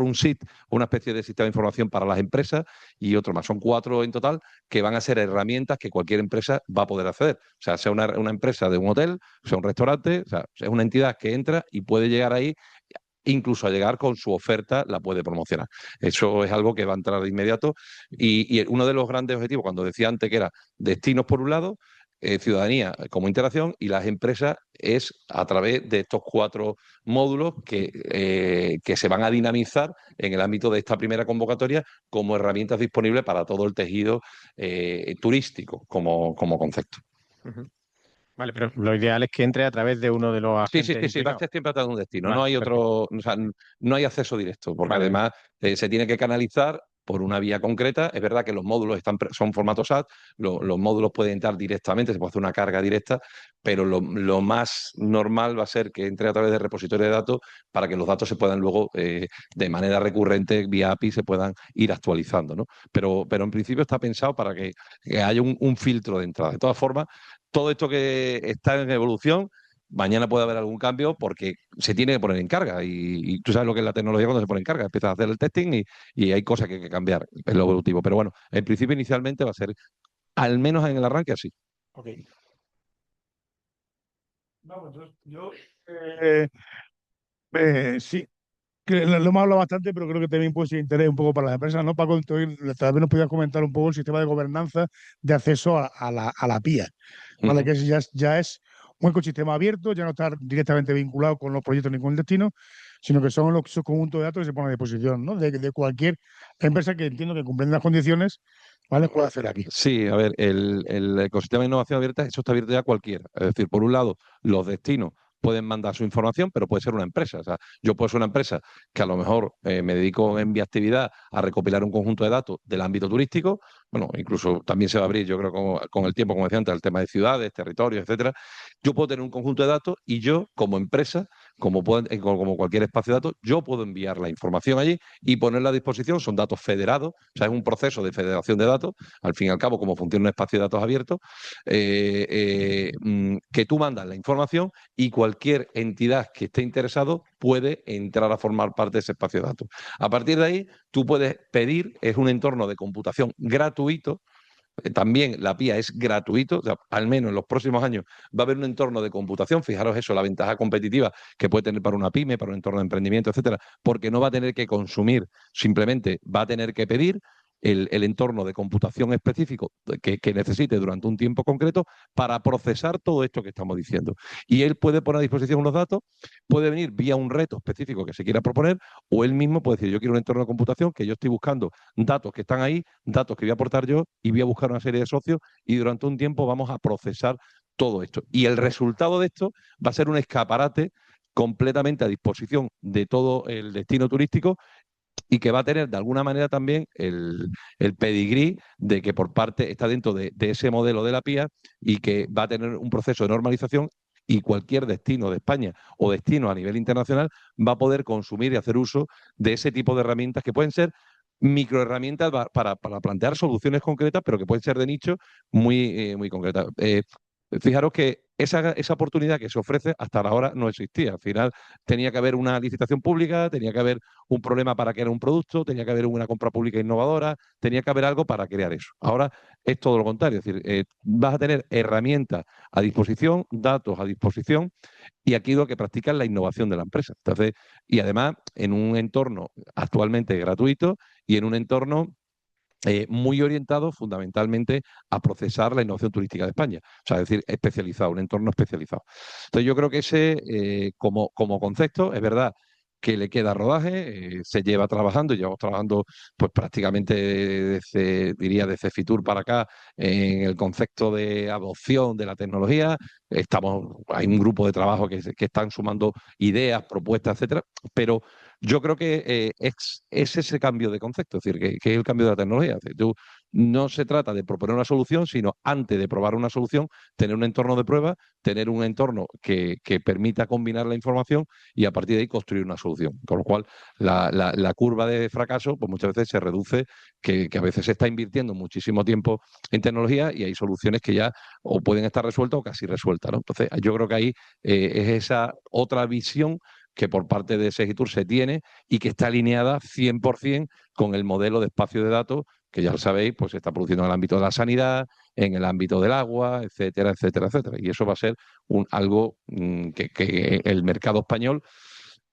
un SIT, una especie de sistema de información para las empresas y otro más. Son 4 en total que van a ser herramientas que cualquier empresa va a poder acceder. O sea una empresa de un hotel, sea un restaurante, o sea, es una entidad que entra y puede llegar ahí, incluso a llegar con su oferta, la puede promocionar. Eso es algo que va a entrar de inmediato. Y uno de los grandes objetivos, cuando decía antes que era destinos por un lado, ciudadanía como interacción, y las empresas es a través de estos 4 módulos que se van a dinamizar en el ámbito de esta primera convocatoria como herramientas disponibles para todo el tejido turístico como concepto. Ujú. Vale, pero lo ideal es que entre a través de uno de los Sí, agentes va a implicados. ser siempre a través de un destino, Vale, no hay perfecto. otro, o sea, no hay acceso directo, porque Vale, además se tiene que canalizar por una vía concreta. Es verdad que los módulos son formato SAT, los módulos pueden entrar directamente, se puede hacer una carga directa, pero lo más normal va a ser que entre a través de repositorio de datos para que los datos se puedan luego, de manera recurrente, vía API, se puedan ir actualizando, ¿no? Pero en principio está pensado para que haya un filtro de entrada. De todas formas, todo esto que está en evolución, mañana puede haber algún cambio porque se tiene que poner en carga y tú sabes lo que es la tecnología cuando se pone en carga, empiezas a hacer el testing y hay cosas que hay que cambiar en lo evolutivo. Pero bueno, en principio inicialmente va a ser, al menos en el arranque, así. Ok. Vamos, yo eh, sí, que lo hemos hablado bastante, pero creo que también puede ser de interés un poco para las empresas, ¿no, Paco? Entonces, tal vez nos podías comentar un poco el sistema de gobernanza de acceso a la PIA, ¿vale? Ujú. Que ya es un ecosistema abierto, ya no está directamente vinculado con los proyectos ni con el destino, sino que son esos conjuntos de datos que se ponen a disposición, ¿no? De cualquier empresa que entiendo que cumplen las condiciones, ¿vale? Puede hacer aquí. Sí, a ver, el ecosistema de innovación abierta, eso está abierto ya a cualquiera. Es decir, por un lado, los destinos pueden mandar su información, pero puede ser una empresa. O sea, yo puedo ser una empresa que a lo mejor me dedico en mi actividad a recopilar un conjunto de datos del ámbito turístico. Bueno, incluso también se va a abrir, yo creo, con el tiempo, como decía antes, el tema de ciudades, territorios, etcétera. Yo puedo tener un conjunto de datos y yo, como empresa, como cualquier espacio de datos, yo puedo enviar la información allí y ponerla a disposición. Son datos federados, o sea, es un proceso de federación de datos, al fin y al cabo, como funciona un espacio de datos abierto, que tú mandas la información y cualquier entidad que esté interesado puede entrar a formar parte de ese espacio de datos. A partir de ahí, tú puedes pedir, es un entorno de computación gratuito. También la PIA es gratuito, o sea, al menos en los próximos años va a haber un entorno de computación. Fijaros eso, la ventaja competitiva que puede tener para una pyme, para un entorno de emprendimiento, etcétera, porque no va a tener que consumir, simplemente va a tener que pedir el entorno de computación específico que necesite durante un tiempo concreto para procesar todo esto que estamos diciendo. Y él puede poner a disposición unos datos, puede venir vía un reto específico que se quiera proponer, o él mismo puede decir, yo quiero un entorno de computación que yo estoy buscando datos que están ahí, datos que voy a aportar yo y voy a buscar una serie de socios y durante un tiempo vamos a procesar todo esto. Y el resultado de esto va a ser un escaparate completamente a disposición de todo el destino turístico y que va a tener de alguna manera también el pedigrí de que por parte está dentro de ese modelo de la PIA y que va a tener un proceso de normalización y cualquier destino de España o destino a nivel internacional va a poder consumir y hacer uso de ese tipo de herramientas que pueden ser microherramientas para plantear soluciones concretas, pero que pueden ser de nicho muy concretas. Fijaros que esa oportunidad que se ofrece hasta ahora no existía. Al final tenía que haber una licitación pública, tenía que haber un problema para crear un producto, tenía que haber una compra pública innovadora, tenía que haber algo para crear eso. Ahora es todo lo contrario, es decir, vas a tener herramientas a disposición, datos a disposición, y aquí lo que practica es la innovación de la empresa. Entonces, y además en un entorno actualmente gratuito y en un entorno muy orientado fundamentalmente a procesar la innovación turística de España. O sea, es decir, especializado, un entorno especializado. Entonces, yo creo que ese, como concepto, es verdad que le queda rodaje, se lleva trabajando, llevamos trabajando pues prácticamente diría, desde Fitur para acá, en el concepto de adopción de la tecnología. Hay un grupo de trabajo que están sumando ideas, propuestas, etcétera, pero yo creo que es ese cambio de concepto, es decir, que es el cambio de la tecnología. Es decir, no se trata de proponer una solución, sino antes de probar una solución, tener un entorno de prueba, tener un entorno que permita combinar la información y a partir de ahí construir una solución. Con lo cual, la curva de fracaso, pues muchas veces se reduce, que a veces se está invirtiendo muchísimo tiempo en tecnología y hay soluciones que ya o pueden estar resueltas o casi resueltas, ¿no? Entonces, yo creo que ahí es esa otra visión que por parte de Segitur se tiene y que está alineada 100% con el modelo de espacio de datos que ya lo sabéis, pues se está produciendo en el ámbito de la sanidad, en el ámbito del agua, etcétera, etcétera, etcétera. Y eso va a ser algo que el mercado español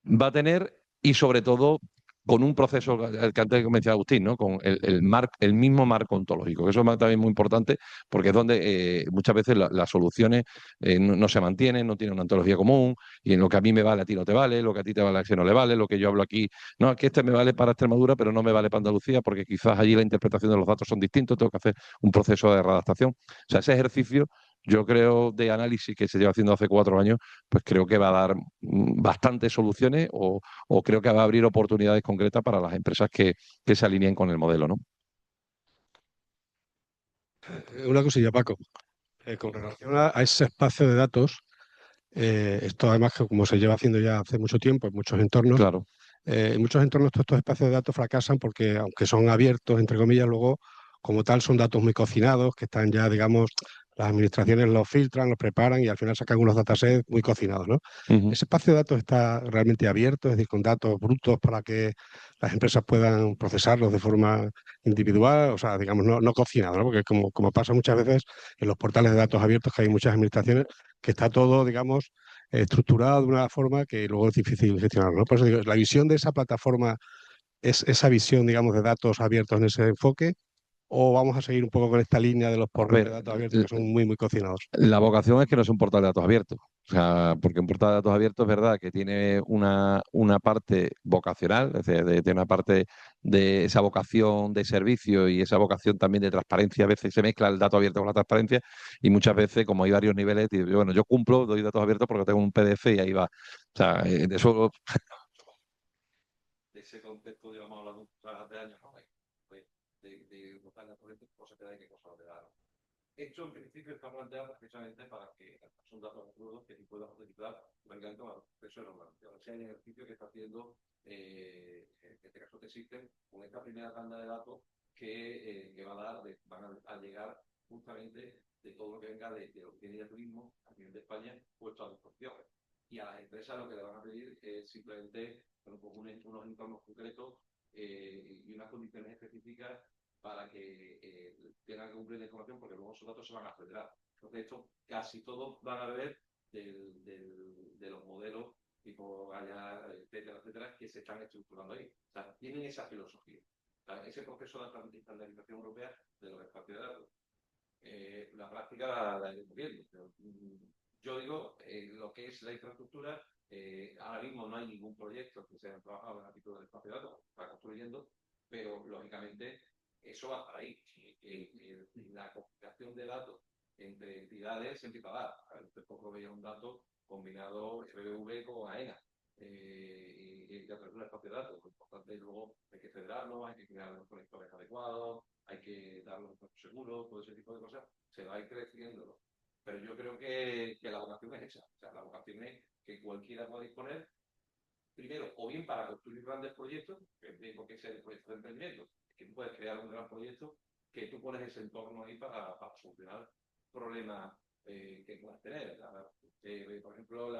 va a tener y sobre todo con un proceso, el que antes mencionaba Agustín, ¿no? Con el mismo marco ontológico, que eso es también muy importante porque es donde muchas veces las soluciones no se mantienen, no tienen una ontología común y en lo que a mí me vale a ti no te vale, lo que a ti te vale a ese no le vale, lo que yo hablo aquí, no, es que este me vale para Extremadura pero no me vale para Andalucía porque quizás allí la interpretación de los datos son distintos, tengo que hacer un proceso de readaptación. O sea, ese ejercicio yo creo de análisis que se lleva haciendo hace 4 años, pues creo que va a dar bastantes soluciones o creo que va a abrir oportunidades concretas para las empresas que se alineen con el modelo, ¿no? Una cosilla, Paco. Con relación a ese espacio de datos, esto además que como se lleva haciendo ya hace mucho tiempo Claro. en muchos entornos todos estos espacios de datos fracasan porque aunque son abiertos, entre comillas, luego como tal son datos muy cocinados, que están ya, digamos, las administraciones los filtran, los preparan y al final sacan unos datasets muy cocinados, ¿no? Ujú. Ese espacio de datos está realmente abierto, es decir, con datos brutos para que las empresas puedan procesarlos de forma individual, o sea, digamos, no cocinado, ¿no? Porque como pasa muchas veces en los portales de datos abiertos, que hay muchas administraciones, que está todo, digamos, estructurado de una forma que luego es difícil gestionar, ¿no? Por eso digo, la visión de esa plataforma es esa visión, digamos, de datos abiertos en ese enfoque, o vamos a seguir un poco con esta línea de los A portales ver, de datos abiertos que son muy, muy cocinados. la vocación es que no es un portal de datos abiertos. O sea, porque un portal de datos abiertos es verdad que tiene una parte vocacional, es decir, tiene una parte de esa vocación de servicio y esa vocación también de transparencia. A veces se mezcla el dato abierto con la transparencia y muchas veces, como hay varios niveles, digo, bueno, yo cumplo, doy datos abiertos porque tengo un PDF y ahí va. O sea, de eso, de ese concepto llevamos hablando hace años, ¿no? De portal de datos abiertos, cosas que hay que cosas de dar. Esto en principio está planteado precisamente para que son datos crudos que tú puedas utilizar lógicamente para procesos de normalización. Ese es el ejercicio que está haciendo, en este caso de System, con esta primera tanda de datos que va a dar, van a llegar justamente de todo lo que venga de lo que tiene ya turismo a nivel de España puesto a disposición. Y a las empresas lo que le van a pedir es simplemente bueno, pues unos entornos concretos y unas condiciones específicas para que tengan que cumplir la información, porque luego esos datos se van a acelerar. Entonces, esto casi todos van a beber de los modelos tipo allá, etcétera, etcétera, que se están estructurando ahí. O sea, tienen esa filosofía. O sea, ese proceso de estandarización europea de los espacios de datos. La práctica la iremos viendo. Yo digo, lo que es la infraestructura, ahora mismo no hay ningún proyecto que se haya trabajado en el ámbito del espacio de datos, está construyendo, pero lógicamente eso va a estar ahí. La comunicación de datos entre entidades siempre va a dar. Hace poco veía un dato combinado BBV con AENA y a través de un espacio de datos. Lo importante es luego hay que federarlo, hay que crear los conectores adecuados, hay que darle un puerto seguro, todo ese tipo de cosas. Se va a ir creciendo. Pero yo creo que la vocación es esa. O sea, la vocación es que cualquiera pueda disponer primero, o bien para construir grandes proyectos, que tengo que ser el proyecto de emprendimiento, que tú puedes crear un gran proyecto, que tú pones ese entorno ahí para solucionar problemas que puedas tener. Por ejemplo,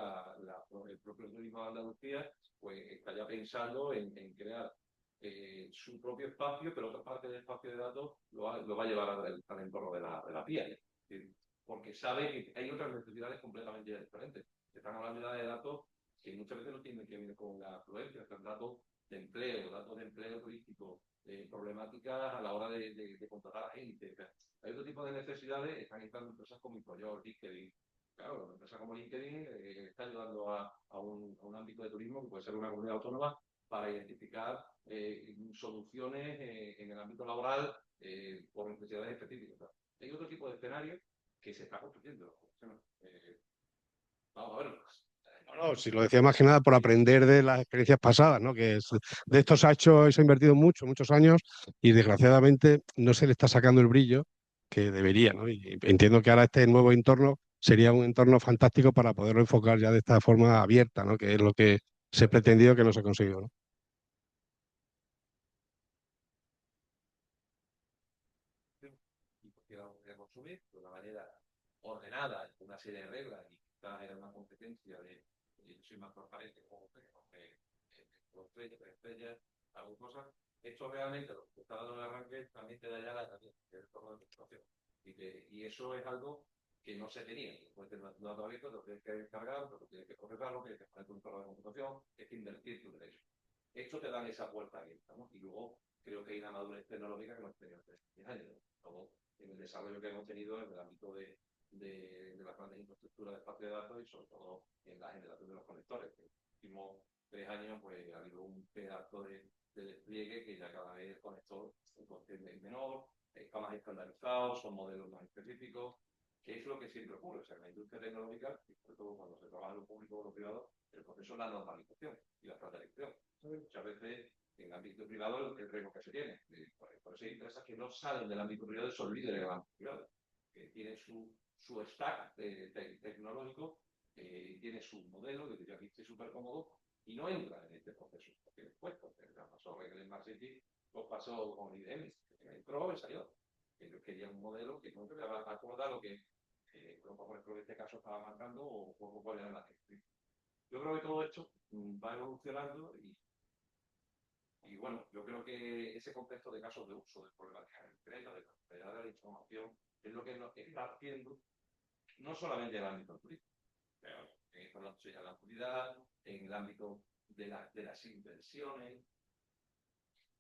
el propio turismo de Andalucía pues, está ya pensando en crear su propio espacio, pero otra parte del espacio de datos lo va a llevar al entorno de la PIA. Porque sabe que hay otras necesidades completamente diferentes. Están hablando ya de datos que muchas veces no tienen que ver con la afluencia, el dato empleo, datos de empleo turístico, problemáticas a la hora de contratar a gente. O sea, hay otro tipo de necesidades, están entrando empresas como Employor, LinkedIn. Claro, una empresa como LinkedIn está ayudando a un ámbito de turismo que puede ser una comunidad autónoma para identificar soluciones en el ámbito laboral por necesidades específicas. ¿No? Hay otro tipo de escenario que se está construyendo. Vamos a verlo. No, si lo decía más que nada por aprender de las experiencias pasadas, ¿no? De esto se ha hecho y se ha invertido muchos años y desgraciadamente no se le está sacando el brillo que debería, ¿no? Y entiendo que ahora este nuevo entorno sería un entorno fantástico para poderlo enfocar ya de esta forma abierta, ¿no? Que es lo que se pretendió que no se consiguió, ¿no? Y porque vamos a consumir de una manera ordenada, con una serie de reglas, y quizás era una competencia de yo soy más transparente como dos estrellas, tres estrellas, algunas cosas. Esto realmente, lo que está dando el arranque, también te da ya la también, el entorno de situación. Y eso es algo que no se tenía. Puedes tener un dato abierto, lo tienes que descargar, lo tienes que procesarlo, tienes que poner tu entorno de computación, es que invertir tu derecho. Esto te da esa puerta abierta, ¿no? Y luego creo que hay una madurez tecnológica que hemos tenido hace 10 años, ¿no? Todo en el desarrollo que hemos tenido en el ámbito de las grandes infraestructuras de espacio de datos y sobre todo en la generación de los conectores. En los últimos 3 años pues, ha habido un pedazo de despliegue que ya cada vez el conector es menor, está más estandarizado, son modelos más específicos, que es lo que siempre ocurre. O sea, en la industria tecnológica, y sobre todo cuando se trabaja en lo público o lo privado, el proceso es la normalización y la estandarización. Muchas veces en el ámbito privado el riesgo que se tiene. Por eso hay empresas que no salen del ámbito privado y son líderes del ámbito privado, que tienen su stack tecnológico, tiene su modelo, que yo aquí estoy súper cómodo, y no entra en este proceso, porque les cuesta. Pasó en el Smart City, pues pasó con IBM, que entró y salió. Ellos querían un modelo que no te va a acordar lo que Europa, por ejemplo, en este caso estaba marcando o cuál era la gente. Yo creo que todo esto va evolucionando y bueno, yo creo que ese contexto de casos de uso, de problemáticas concretas, de transferencia de la información, es lo que nos está haciendo no solamente en el ámbito turístico, pero en el ámbito de la seguridad, en el ámbito de las inversiones,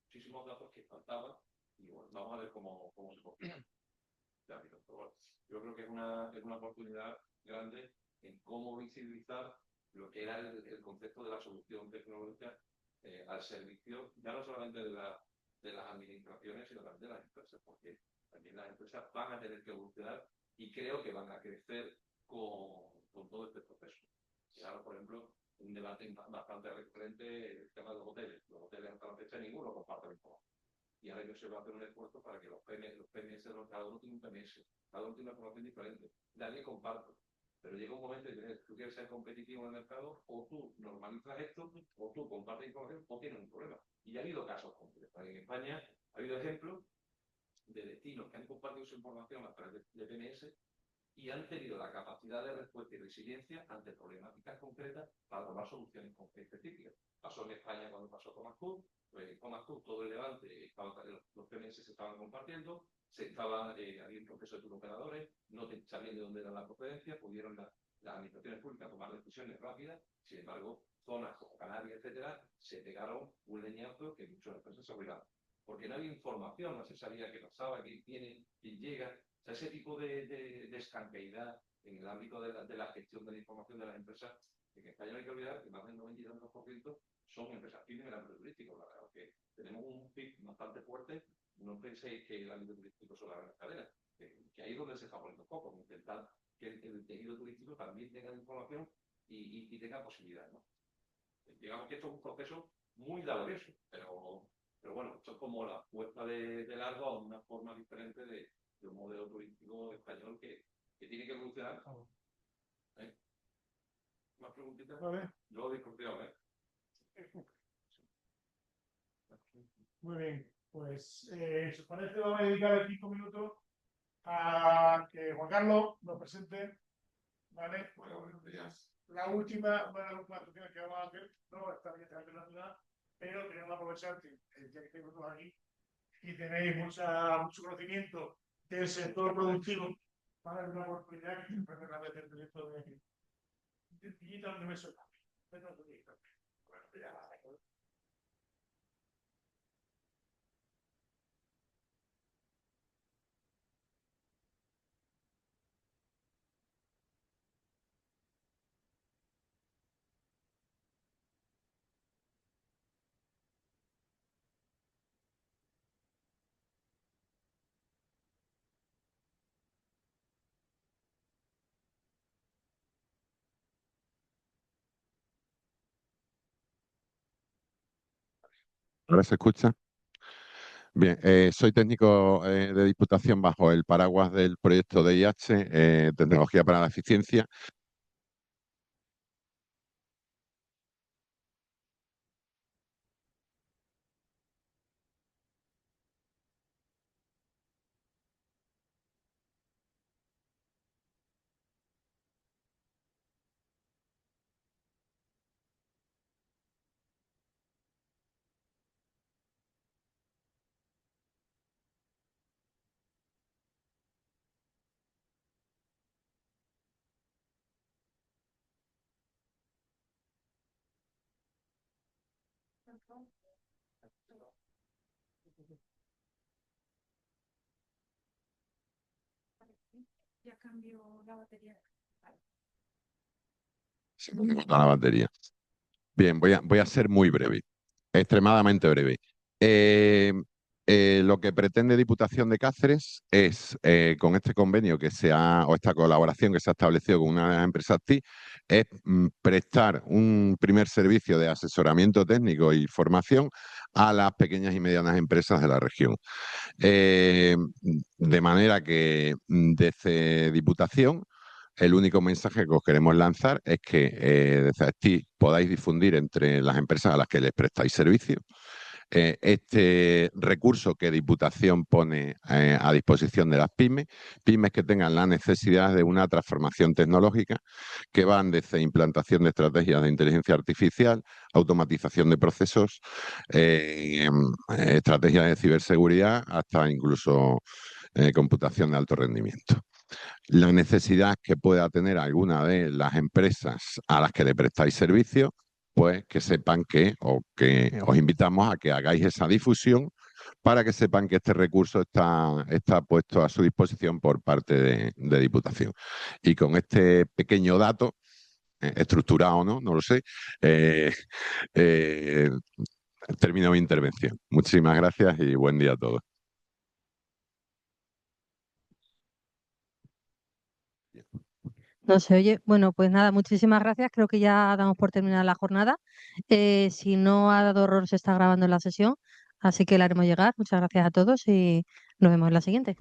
muchísimos datos que faltaban y bueno, vamos a ver cómo se configuran. Yo creo que es una oportunidad grande en cómo visibilizar lo que era el concepto de la solución tecnológica al servicio, ya no solamente de las administraciones, sino también de las empresas, porque también las empresas van a tener que evolucionar y creo que van a crecer con todo este proceso. Y ahora, por ejemplo, un debate bastante recurrente el tema de los hoteles. Los hoteles hasta la fecha ninguno comparte la información. Y ahora yo se va a hacer un esfuerzo para que los PMS, cada uno tiene un PMS, cada uno tiene una información diferente. Nadie comparte. Pero llega un momento en que tú quieres ser competitivo en el mercado, o tú normalizas esto, o tú compartes información, o tienes un problema. Y ya ha habido casos concretos. En España ha habido ejemplos de destinos que han compartido su información a través de PMS y han tenido la capacidad de respuesta y resiliencia ante problemáticas concretas para tomar soluciones específicas. Pasó en España cuando pasó Thomas Cook, pues Thomas Cook, todo el Levante, los PMS se estaban compartiendo, había un proceso de turoperadores, no sabían de dónde era la procedencia, pudieron las administraciones públicas tomar decisiones rápidas, sin embargo, zonas como Canarias, etcétera, se pegaron un leñazo que muchas empresas se obligaron. Porque no había información, no se sabía qué pasaba, quién viene, quién llega. O sea, ese tipo de escanqueidad en el ámbito de la gestión de la información de las empresas, en España no hay que olvidar que más del 92% son empresas pymes en el ámbito turístico. La verdad es que tenemos un PIB bastante fuerte. No penséis que el ámbito turístico son las grandes cadenas, que ahí es donde se está poniendo foco, intentar que el tejido turístico también tenga información y tenga posibilidades, ¿no? Digamos que esto es un proceso muy laborioso, pero bueno, esto es como la puesta de largo a una forma diferente de un modelo turístico español que tiene que evolucionar. ¿Eh? ¿Más preguntitas? Vale. Luego discusión, ¿eh? Muy bien, pues si os parece vamos a dedicar 5 minutos a que Juan Carlos nos presente, ¿vale? Bueno, buenos días. La última, una de las actuaciones que vamos a hacer, no está bien internacional, pero queremos aprovechar que ya que estáis vosotros aquí y tenéis mucho conocimiento del sector productivo, para dar una oportunidad que siempre me vez del proyecto de Digital Universal. Bueno, ya. ¿Ahora se escucha? Bien, soy técnico de Diputación bajo el paraguas del proyecto DIH, Tecnología para la Eficiencia. Ya cambió la batería. Se me corta la batería. Bien, voy a ser muy breve, extremadamente breve. Eh, lo que pretende Diputación de Cáceres es, con este convenio o esta colaboración que se ha establecido con una empresa TIC, es prestar un primer servicio de asesoramiento técnico y formación a las pequeñas y medianas empresas de la región. De manera que desde Diputación el único mensaje que os queremos lanzar es que desde ASTI podáis difundir entre las empresas a las que les prestáis servicio este recurso que Diputación pone a disposición de las pymes que tengan la necesidad de una transformación tecnológica, que van desde implantación de estrategias de inteligencia artificial, automatización de procesos, estrategias de ciberseguridad, hasta incluso computación de alto rendimiento. La necesidad que pueda tener alguna de las empresas a las que le prestáis servicio, pues que sepan que os invitamos a que hagáis esa difusión para que sepan que este recurso está puesto a su disposición por parte de Diputación. Y con este pequeño dato, estructurado o no lo sé, eh, termino mi intervención. Muchísimas gracias y buen día a todos. No se oye. Bueno, pues nada, muchísimas gracias. Creo que ya damos por terminada la jornada. Si no ha dado error, se está grabando la sesión, así que la haremos llegar. Muchas gracias a todos y nos vemos en la siguiente.